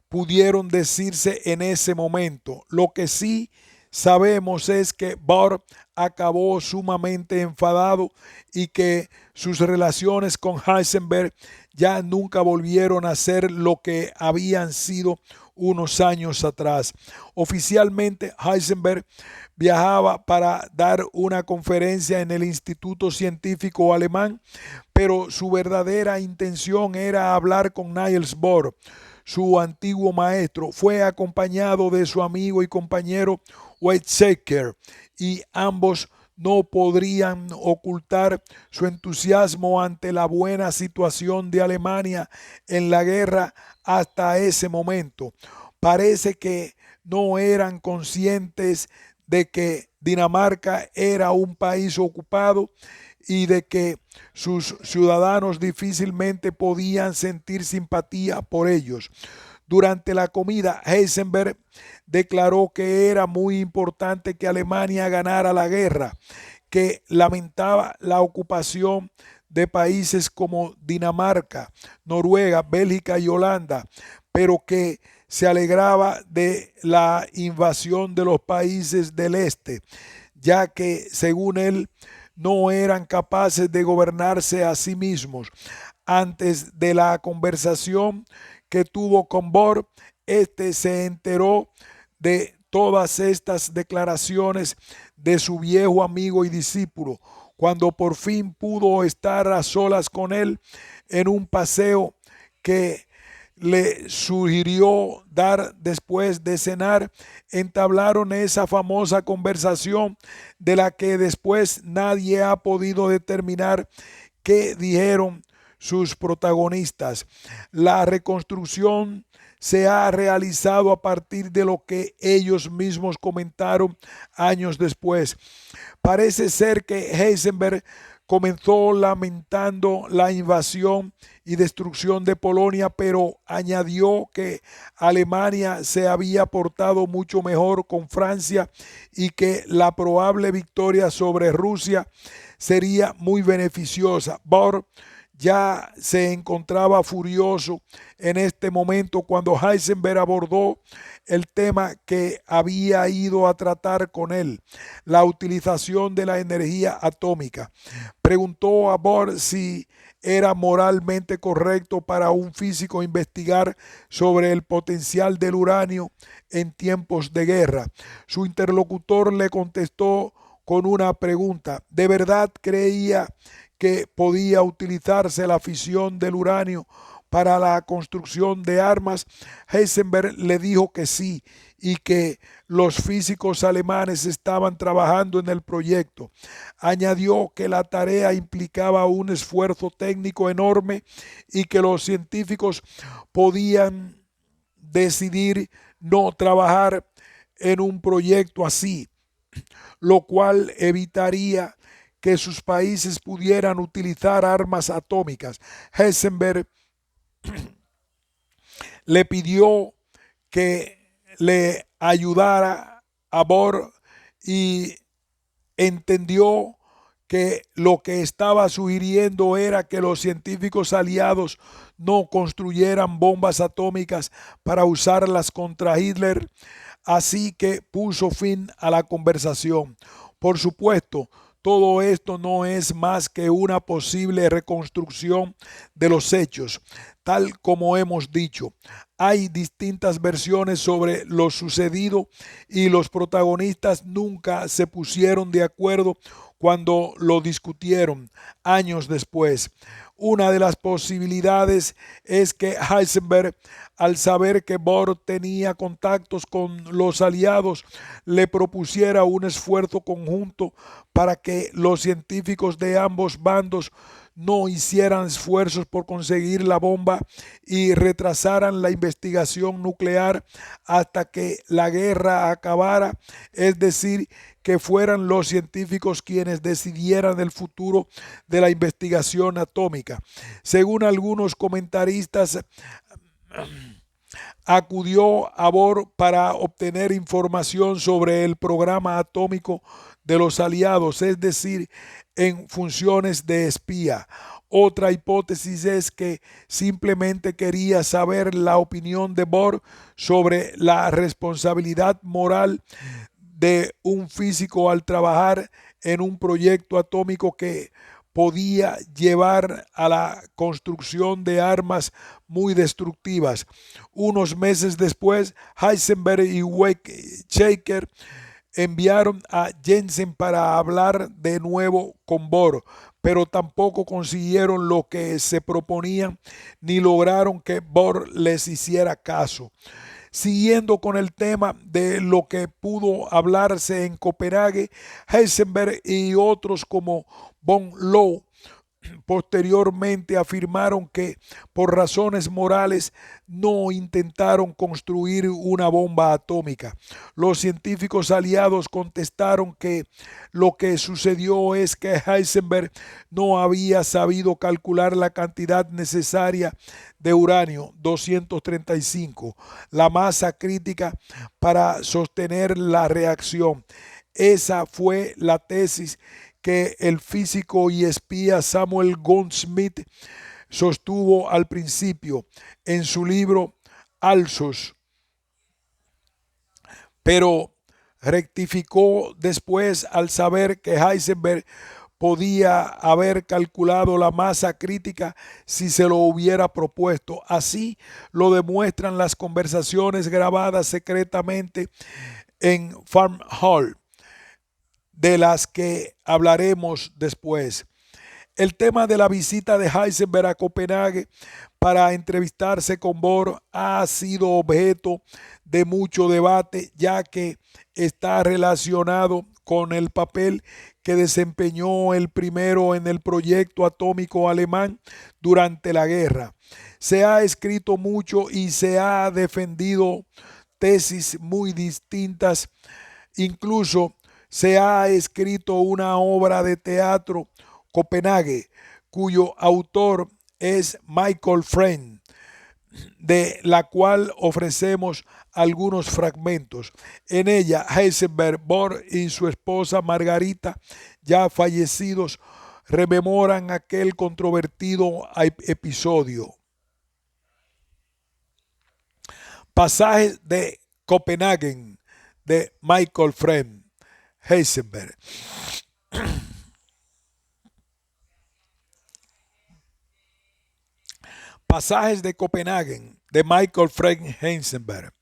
pudieron decirse en ese momento. Lo que sí sabemos es que Bohr acabó sumamente enfadado y que sus relaciones con Heisenberg ya nunca volvieron a ser lo que habían sido unos años atrás. Oficialmente, Heisenberg viajaba para dar una conferencia en el Instituto Científico Alemán, pero su verdadera intención era hablar con Niels Bohr, su antiguo maestro. Fue acompañado de su amigo y compañero Weizsäcker, y ambos no podrían ocultar su entusiasmo ante la buena situación de Alemania en la guerra hasta ese momento. Parece que no eran conscientes de que Dinamarca era un país ocupado y de que sus ciudadanos difícilmente podían sentir simpatía por ellos. Durante la comida, Heisenberg declaró que era muy importante que Alemania ganara la guerra, que lamentaba la ocupación de países como Dinamarca, Noruega, Bélgica y Holanda, pero que se alegraba de la invasión de los países del este, ya que, según él, no eran capaces de gobernarse a sí mismos. Antes de la conversación que tuvo con Bohr, este se enteró de todas estas declaraciones de su viejo amigo y discípulo. Cuando por fin pudo estar a solas con él en un paseo que le sugirió dar después de cenar, entablaron esa famosa conversación de la que después nadie ha podido determinar qué dijeron sus protagonistas. La reconstrucción se ha realizado a partir de lo que ellos mismos comentaron años después. Parece ser que Heisenberg comenzó lamentando la invasión y destrucción de Polonia, pero añadió que Alemania se había portado mucho mejor con Francia y que la probable victoria sobre Rusia sería muy beneficiosa. Bohr ya se encontraba furioso en este momento cuando Heisenberg abordó el tema que había ido a tratar con él, la utilización de la energía atómica. Preguntó a Bohr si era moralmente correcto para un físico investigar sobre el potencial del uranio en tiempos de guerra. Su interlocutor le contestó con una pregunta: ¿de verdad creía que podía utilizarse la fisión del uranio para la construcción de armas? Heisenberg le dijo que sí y que los físicos alemanes estaban trabajando en el proyecto. Añadió que la tarea implicaba un esfuerzo técnico enorme y que los científicos podían decidir no trabajar en un proyecto así, lo cual evitaría que sus países pudieran utilizar armas atómicas. Heisenberg le pidió que le ayudara a Bohr y entendió que lo que estaba sugiriendo era que los científicos aliados no construyeran bombas atómicas para usarlas contra Hitler, así que puso fin a la conversación. Por supuesto, todo esto no es más que una posible reconstrucción de los hechos, tal como hemos dicho. Hay distintas versiones sobre lo sucedido y los protagonistas nunca se pusieron de acuerdo cuando lo discutieron años después. Una de las posibilidades es que Heisenberg, al saber que Bohr tenía contactos con los aliados, le propusiera un esfuerzo conjunto para que los científicos de ambos bandos no hicieran esfuerzos por conseguir la bomba y retrasaran la investigación nuclear hasta que la guerra acabara, es decir, que fueran los científicos quienes decidieran el futuro de la investigación atómica. Según algunos comentaristas, acudió a Bohr para obtener información sobre el programa atómico de los aliados, es decir, en funciones de espía. Otra hipótesis es que simplemente quería saber la opinión de Bohr sobre la responsabilidad moral de un físico al trabajar en un proyecto atómico que podía llevar a la construcción de armas muy destructivas. Unos meses después, Heisenberg y Weizsäcker enviaron a Jensen para hablar de nuevo con Bohr, pero tampoco consiguieron lo que se proponían ni lograron que Bohr les hiciera caso. Siguiendo con el tema de lo que pudo hablarse en Copenhague, Heisenberg y otros como von Lowe posteriormente afirmaron que por razones morales no intentaron construir una bomba atómica. Los científicos aliados contestaron que lo que sucedió es que Heisenberg no había sabido calcular la cantidad necesaria de uranio 235, la masa crítica para sostener la reacción. Esa fue la tesis que el físico y espía Samuel Goldschmidt sostuvo al principio en su libro Alsos, pero rectificó después al saber que Heisenberg podía haber calculado la masa crítica si se lo hubiera propuesto. Así lo demuestran las conversaciones grabadas secretamente en Farm Hall, de las que hablaremos después. El tema de la visita de Heisenberg a Copenhague para entrevistarse con Bohr ha sido objeto de mucho debate, ya que está relacionado con el papel que desempeñó el primero en el proyecto atómico alemán durante la guerra. Se ha escrito mucho y se ha defendido tesis muy distintas. Incluso se ha escrito una obra de teatro, Copenhague, cuyo autor es Michael Frayn, de la cual ofrecemos algunos fragmentos. En ella, Heisenberg, Bohr y su esposa Margarita, ya fallecidos, rememoran aquel controvertido episodio. Pasaje de Copenhague de Michael Frayn, Heisenberg. Pasajes de Copenhague de Michael Frayn Heisenberg.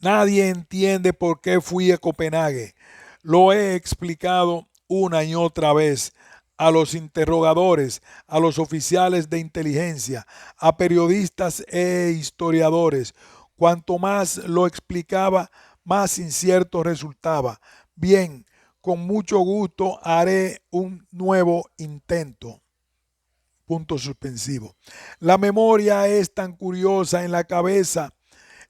Nadie entiende por qué fui a Copenhague. Lo he explicado una y otra vez a los interrogadores, a los oficiales de inteligencia, a periodistas e historiadores. Cuanto más lo explicaba, más incierto resultaba. Bien, con mucho gusto haré un nuevo intento. Punto suspensivo. La memoria es tan curiosa en la cabeza.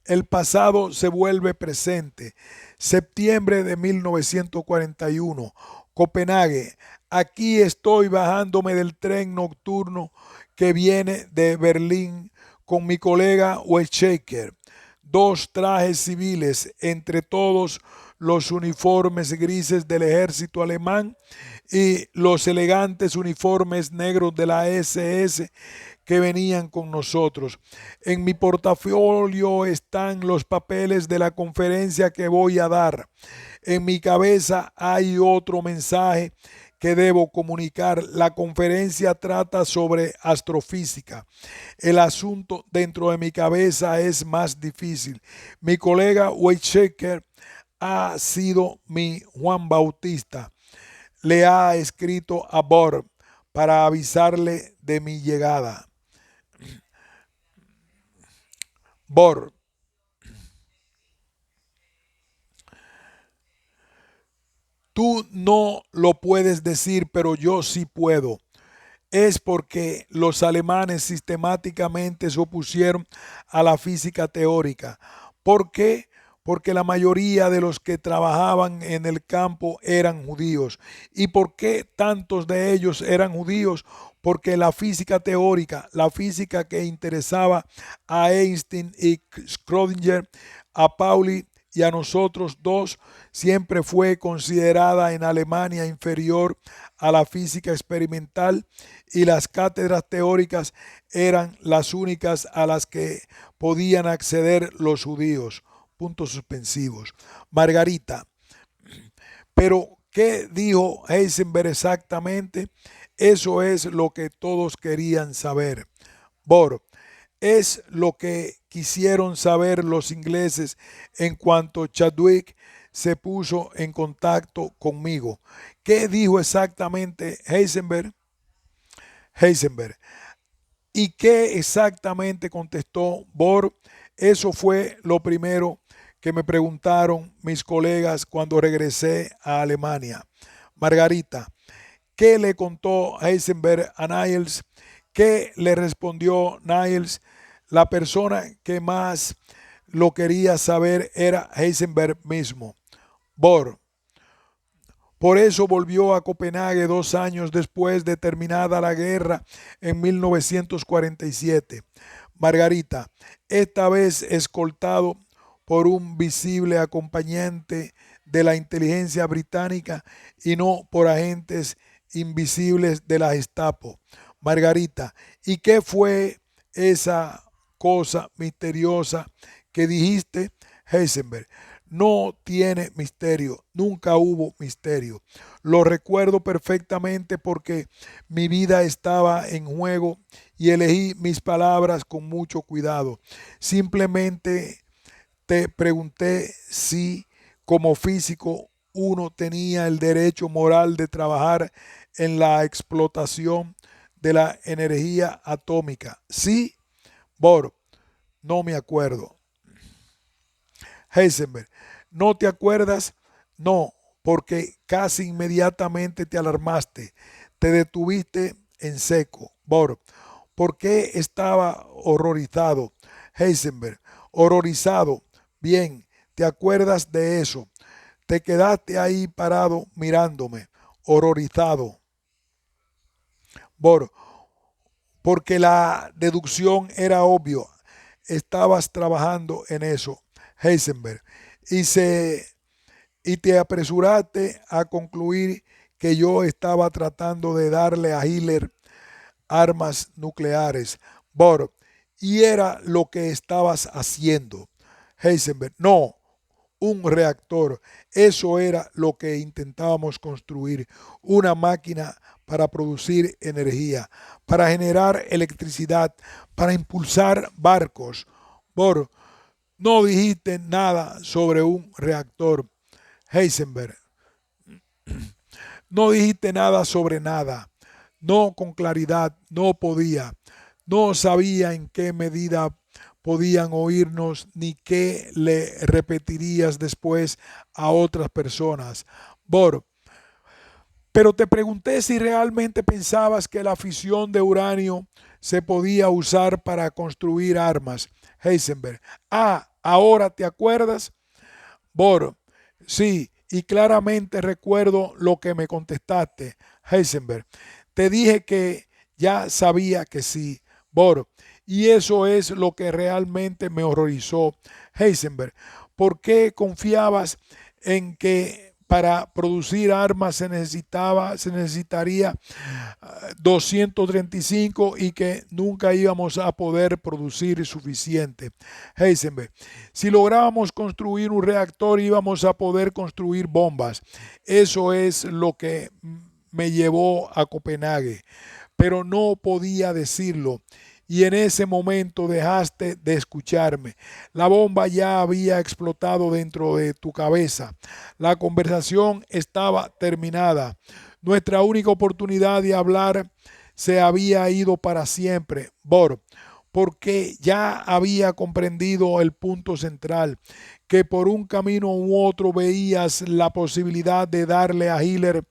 El pasado se vuelve presente. Septiembre de 1941. Copenhague. Aquí estoy bajándome del tren nocturno que viene de Berlín con mi colega Weizsäcker. Dos trajes civiles, entre todos los uniformes grises del ejército alemán y los elegantes uniformes negros de la SS que venían con nosotros. En mi portafolio están los papeles de la conferencia que voy a dar. En mi cabeza hay otro mensaje que debo comunicar. La conferencia trata sobre astrofísica. El asunto dentro de mi cabeza es más difícil. Mi colega Weizsäcker ha sido mi Juan Bautista. Le ha escrito a Bohr para avisarle de mi llegada. Bohr. Tú no lo puedes decir, pero yo sí puedo. Es porque los alemanes sistemáticamente se opusieron a la física teórica. ¿Por qué? Porque la mayoría de los que trabajaban en el campo eran judíos. ¿Y por qué tantos de ellos eran judíos? Porque la física teórica, la física que interesaba a Einstein y Schrödinger, a Pauli y a nosotros dos, siempre fue considerada en Alemania inferior a la física experimental, y las cátedras teóricas eran las únicas a las que podían acceder los judíos. Puntos suspensivos. Margarita. Pero, ¿qué dijo Heisenberg exactamente? Eso es lo que todos querían saber. Bohr. Es lo que quisieron saber los ingleses en cuanto Chadwick se puso en contacto conmigo. ¿Qué dijo exactamente Heisenberg? Heisenberg. ¿Y qué exactamente contestó Bohr? Eso fue lo primero que me preguntaron mis colegas cuando regresé a Alemania. Margarita, ¿qué le contó Heisenberg a Niels? ¿Qué le respondió Niels? La persona que más lo quería saber era Heisenberg mismo. Bohr. Por eso volvió a Copenhague 2 años después de terminada la guerra en 1947. Margarita, esta vez escoltado por un visible acompañante de la inteligencia británica y no por agentes invisibles de la Gestapo. Margarita, ¿y qué fue esa cosa misteriosa que dijiste? Heisenberg, no tiene misterio, nunca hubo misterio. Lo recuerdo perfectamente porque mi vida estaba en juego y elegí mis palabras con mucho cuidado. Simplemente te pregunté si como físico uno tenía el derecho moral de trabajar en la explotación de la energía atómica. Sí, Bohr, no me acuerdo. Heisenberg, ¿no te acuerdas? No, porque casi inmediatamente te alarmaste, te detuviste en seco. Bohr, ¿por qué estaba horrorizado? Heisenberg, horrorizado. Bien, ¿te acuerdas de eso? Te quedaste ahí parado mirándome, horrorizado. Bohr, porque la deducción era obvio. Estabas trabajando en eso, Heisenberg, y, se, y te apresuraste a concluir que yo estaba tratando de darle a Hitler armas nucleares. Bohr, y era lo que estabas haciendo. Heisenberg, no, un reactor. Eso era lo que intentábamos construir, una máquina para producir energía, para generar electricidad, para impulsar barcos. Bohr, no dijiste nada sobre un reactor. Heisenberg, no dijiste nada sobre nada. No con claridad, no podía. No sabía en qué medida podían oírnos ni qué le repetirías después a otras personas. Bohr, pero te pregunté si realmente pensabas que la fisión de uranio se podía usar para construir armas. Heisenberg, ¿ahora te acuerdas? Bohr, sí, y claramente recuerdo lo que me contestaste. Heisenberg, te dije que ya sabía que sí. Bohr, y eso es lo que realmente me horrorizó. Heisenberg, ¿por qué confiabas en que para producir armas se necesitaría 235 y que nunca íbamos a poder producir suficiente? Heisenberg, si lográbamos construir un reactor íbamos a poder construir bombas. Eso es lo que me llevó a Copenhague, pero no podía decirlo. Y en ese momento dejaste de escucharme. La bomba ya había explotado dentro de tu cabeza. La conversación estaba terminada. Nuestra única oportunidad de hablar se había ido para siempre. Bohr, porque ya había comprendido el punto central, que por un camino u otro veías la posibilidad de darle a Hitler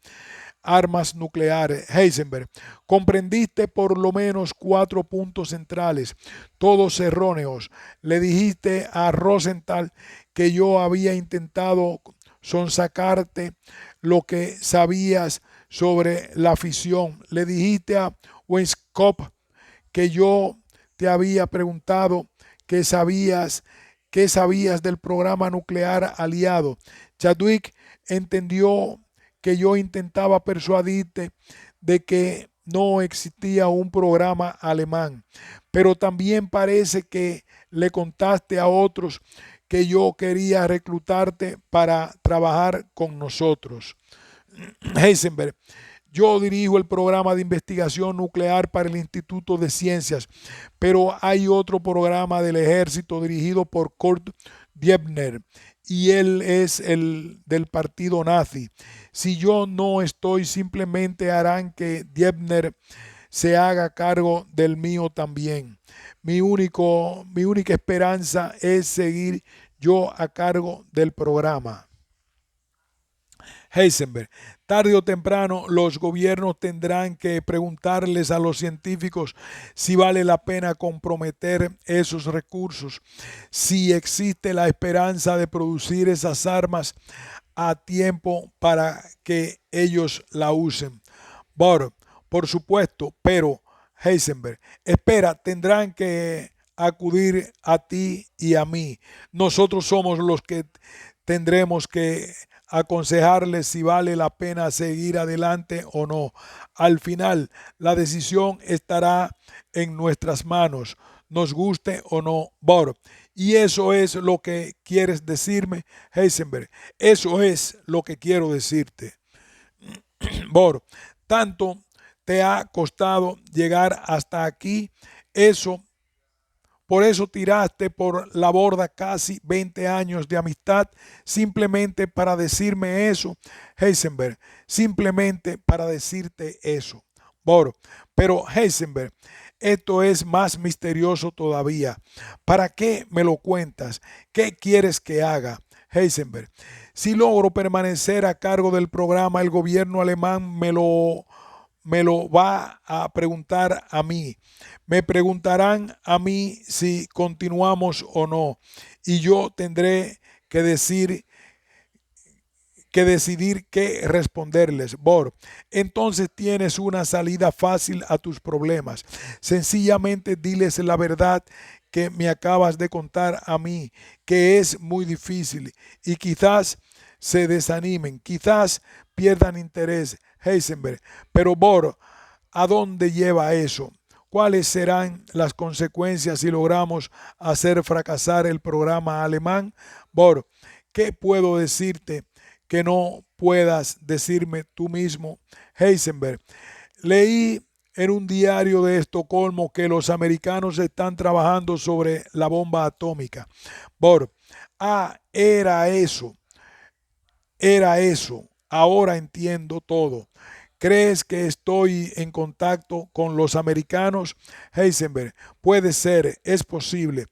armas nucleares. Heisenberg, comprendiste por lo menos 4 puntos centrales, todos erróneos. Le dijiste a Rosenthal que yo había intentado sonsacarte lo que sabías sobre la fisión. Le dijiste a Weishaupt que yo te había preguntado qué sabías del programa nuclear aliado. Chadwick entendió que yo intentaba persuadirte de que no existía un programa alemán, pero también parece que le contaste a otros que yo quería reclutarte para trabajar con nosotros. Heisenberg, yo dirijo el programa de investigación nuclear para el Instituto de Ciencias, pero hay otro programa del ejército dirigido por Kurt Diebner y él es el del partido nazi. Si yo no estoy, simplemente harán que Diebner se haga cargo del mío también. mi única esperanza es seguir yo a cargo del programa. Heisenberg, tarde o temprano los gobiernos tendrán que preguntarles a los científicos si vale la pena comprometer esos recursos, si existe la esperanza de producir esas armas a tiempo para que ellos la usen. Bohr, por supuesto, pero Heisenberg, espera, tendrán que acudir a ti y a mí. Nosotros somos los que tendremos que aconsejarles si vale la pena seguir adelante o no. Al final, la decisión estará en nuestras manos, nos guste o no, Bohr. Y eso es lo que quieres decirme, Heisenberg. Eso es lo que quiero decirte. Bohr, tanto te ha costado llegar hasta aquí, eso por eso tiraste por la borda casi 20 años de amistad simplemente para decirme eso, Heisenberg, simplemente para decirte eso. Bohr, pero Heisenberg, esto es más misterioso todavía. ¿Para qué me lo cuentas? ¿Qué quieres que haga? Heisenberg, si logro permanecer a cargo del programa, el gobierno alemán me lo va a preguntar a mí. Me preguntarán a mí si continuamos o no. Y yo tendré que decidir qué responderles. Bohr, entonces tienes una salida fácil a tus problemas. Sencillamente diles la verdad que me acabas de contar a mí, que es muy difícil y quizás se desanimen, quizás pierdan interés, Heisenberg. Pero Bohr, ¿a dónde lleva eso? ¿Cuáles serán las consecuencias si logramos hacer fracasar el programa alemán? Bohr, ¿qué puedo decirte que no puedas decirme tú mismo? Heisenberg, leí en un diario de Estocolmo que los americanos están trabajando sobre la bomba atómica. Bohr, era eso, ahora entiendo todo. ¿Crees que estoy en contacto con los americanos? Heisenberg, puede ser, es posible.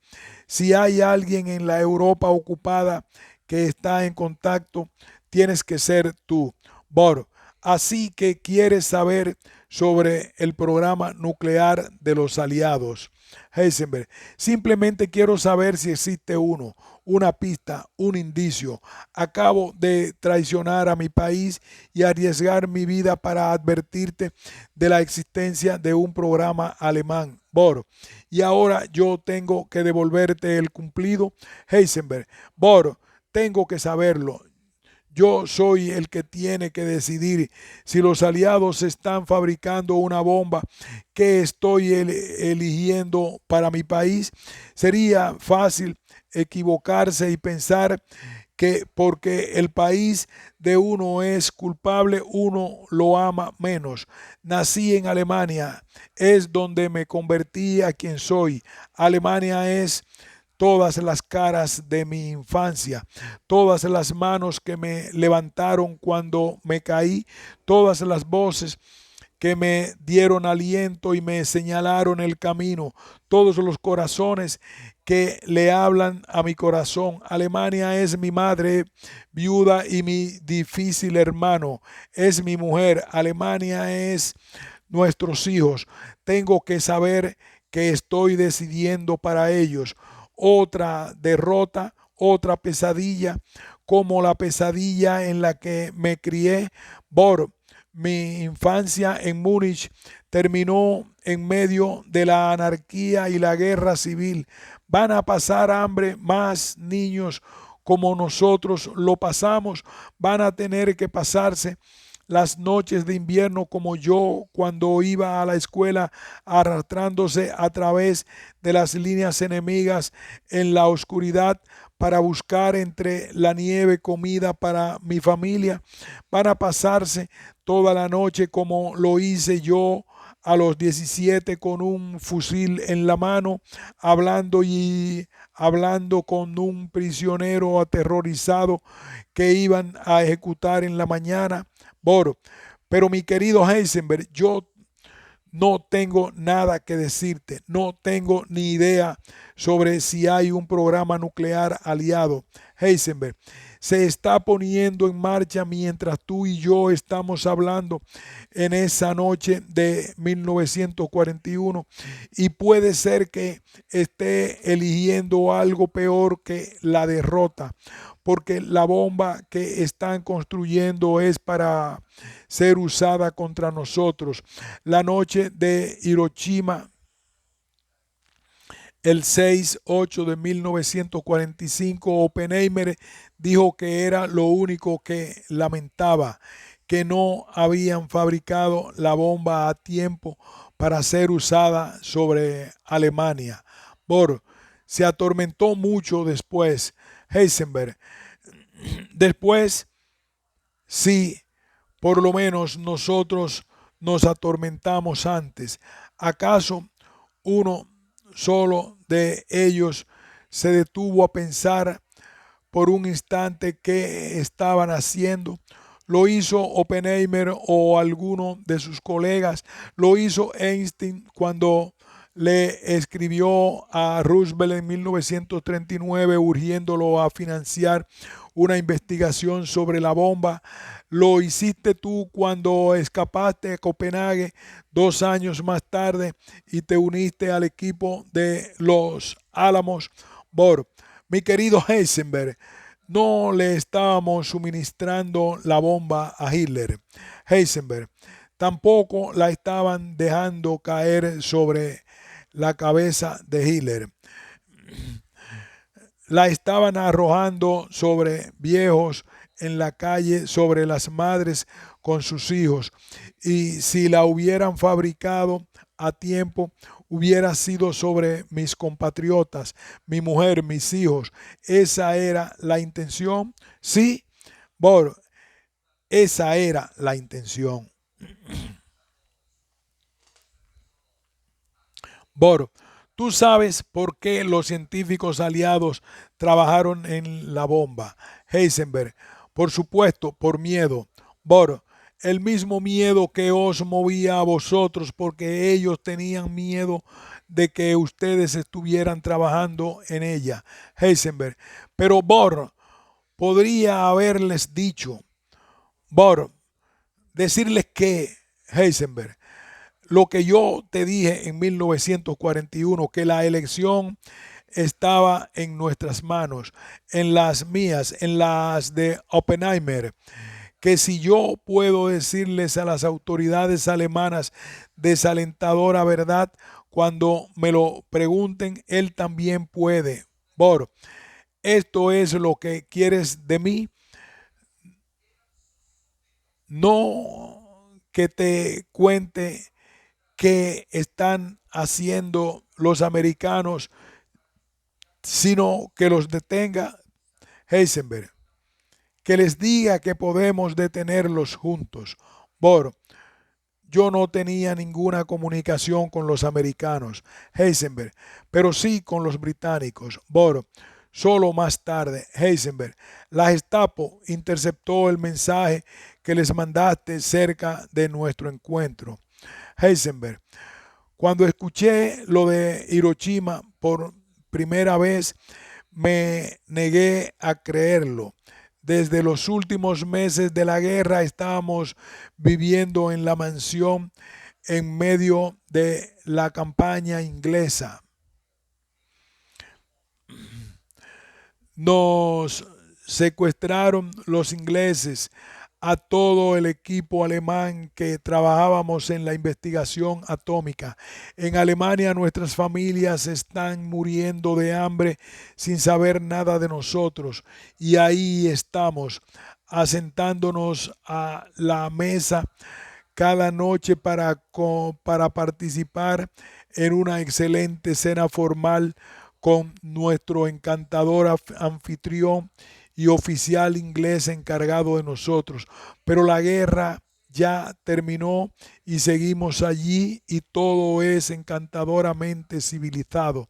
Si hay alguien en la Europa ocupada que está en contacto, tienes que ser tú. Bohr, así que quieres saber sobre el programa nuclear de los aliados. Heisenberg, simplemente quiero saber si existe uno, una pista, un indicio. Acabo de traicionar a mi país y arriesgar mi vida para advertirte de la existencia de un programa alemán. Bohr, y ahora yo tengo que devolverte el cumplido. Heisenberg, Bohr, tengo que saberlo. Yo soy el que tiene que decidir si los aliados están fabricando una bomba que estoy eligiendo para mi país. Sería fácil equivocarse y pensar que porque el país de uno es culpable, uno lo ama menos. Nací en Alemania, es donde me convertí a quien soy. Alemania es todas las caras de mi infancia, todas las manos que me levantaron cuando me caí, todas las voces que me dieron aliento y me señalaron el camino, todos los corazones que le hablan a mi corazón. Alemania es mi madre viuda y mi difícil hermano, es mi mujer. Alemania es nuestros hijos. Tengo que saber que estoy decidiendo para ellos. Otra derrota, otra pesadilla, como la pesadilla en la que me crié. Bohr, mi infancia en Múnich terminó en medio de la anarquía y la guerra civil. Van a pasar hambre más niños como nosotros lo pasamos. Van a tener que pasarse las noches de invierno como yo cuando iba a la escuela arrastrándose a través de las líneas enemigas en la oscuridad para buscar entre la nieve comida para mi familia. Van a pasarse toda la noche como lo hice yo a los 17 con un fusil en la mano, hablando con un prisionero aterrorizado que iban a ejecutar en la mañana. Bohr, pero mi querido Heisenberg, yo no tengo nada que decirte, no tengo ni idea sobre si hay un programa nuclear aliado. Heisenberg, se está poniendo en marcha mientras tú y yo estamos hablando en esa noche de 1941 y puede ser que esté eligiendo algo peor que la derrota, porque la bomba que están construyendo es para ser usada contra nosotros. La noche de Hiroshima, el 6-8 de 1945, Oppenheimer dijo que era lo único que lamentaba, que no habían fabricado la bomba a tiempo para ser usada sobre Alemania. Bohr se atormentó mucho después. Heisenberg, después, sí, por lo menos nosotros nos atormentamos antes. ¿Acaso uno solo de ellos se detuvo a pensar por un instante qué estaban haciendo? ¿Lo hizo Oppenheimer o alguno de sus colegas? ¿Lo hizo Einstein cuando le escribió a Roosevelt en 1939 urgiéndolo a financiar una investigación sobre la bomba? ¿Lo hiciste tú cuando escapaste a Copenhague 2 años más tarde y te uniste al equipo de los Álamos? Bohr, mi querido Heisenberg, no le estábamos suministrando la bomba a Hitler. Heisenberg, tampoco la estaban dejando caer sobre la cabeza de Hitler. La estaban arrojando sobre viejos en la calle, sobre las madres con sus hijos. Y si la hubieran fabricado a tiempo, hubiera sido sobre mis compatriotas, mi mujer, mis hijos. Esa era la intención. Sí, Bohr, esa era la intención. Bohr, ¿tú sabes por qué los científicos aliados trabajaron en la bomba? Heisenberg, por supuesto, por miedo. Bohr, el mismo miedo que os movía a vosotros, porque ellos tenían miedo de que ustedes estuvieran trabajando en ella. Heisenberg, pero Bohr podría haberles dicho, Bohr, decirles que, Heisenberg, lo que yo te dije en 1941, que la elección estaba en nuestras manos, en las mías, en las de Oppenheimer, que si yo puedo decirles a las autoridades alemanas desalentadora verdad, cuando me lo pregunten, él también puede. Bohr, esto es lo que quieres de mí, no que te cuente qué están haciendo los americanos, sino que los detenga. Heisenberg, que les diga que podemos detenerlos juntos. Bohr, yo no tenía ninguna comunicación con los americanos. Heisenberg, pero sí con los británicos. Bohr, solo más tarde. Heisenberg, la Gestapo interceptó el mensaje que les mandaste cerca de nuestro encuentro. Heisenberg, cuando escuché lo de Hiroshima por primera vez, me negué a creerlo. Desde los últimos meses de la guerra estábamos viviendo en la mansión en medio de la campaña inglesa. Nos secuestraron los ingleses a todo el equipo alemán que trabajábamos en la investigación atómica. En Alemania nuestras familias están muriendo de hambre sin saber nada de nosotros. Y ahí estamos, asentándonos a la mesa cada noche para participar en una excelente cena formal con nuestro encantador anfitrión y oficial inglés encargado de nosotros. Pero la guerra ya terminó y seguimos allí y todo es encantadoramente civilizado.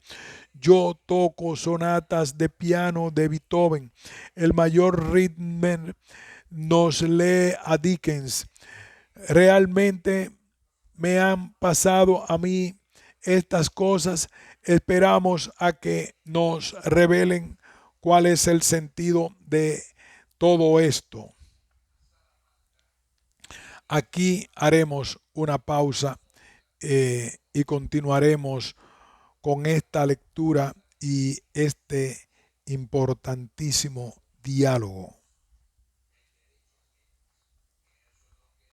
Yo toco sonatas de piano de Beethoven. El mayor Rittmer nos lee a Dickens. Realmente me han pasado a mí estas cosas, esperamos a que nos revelen cuál es el sentido de todo esto. Aquí haremos una pausa y continuaremos con esta lectura y este importantísimo diálogo.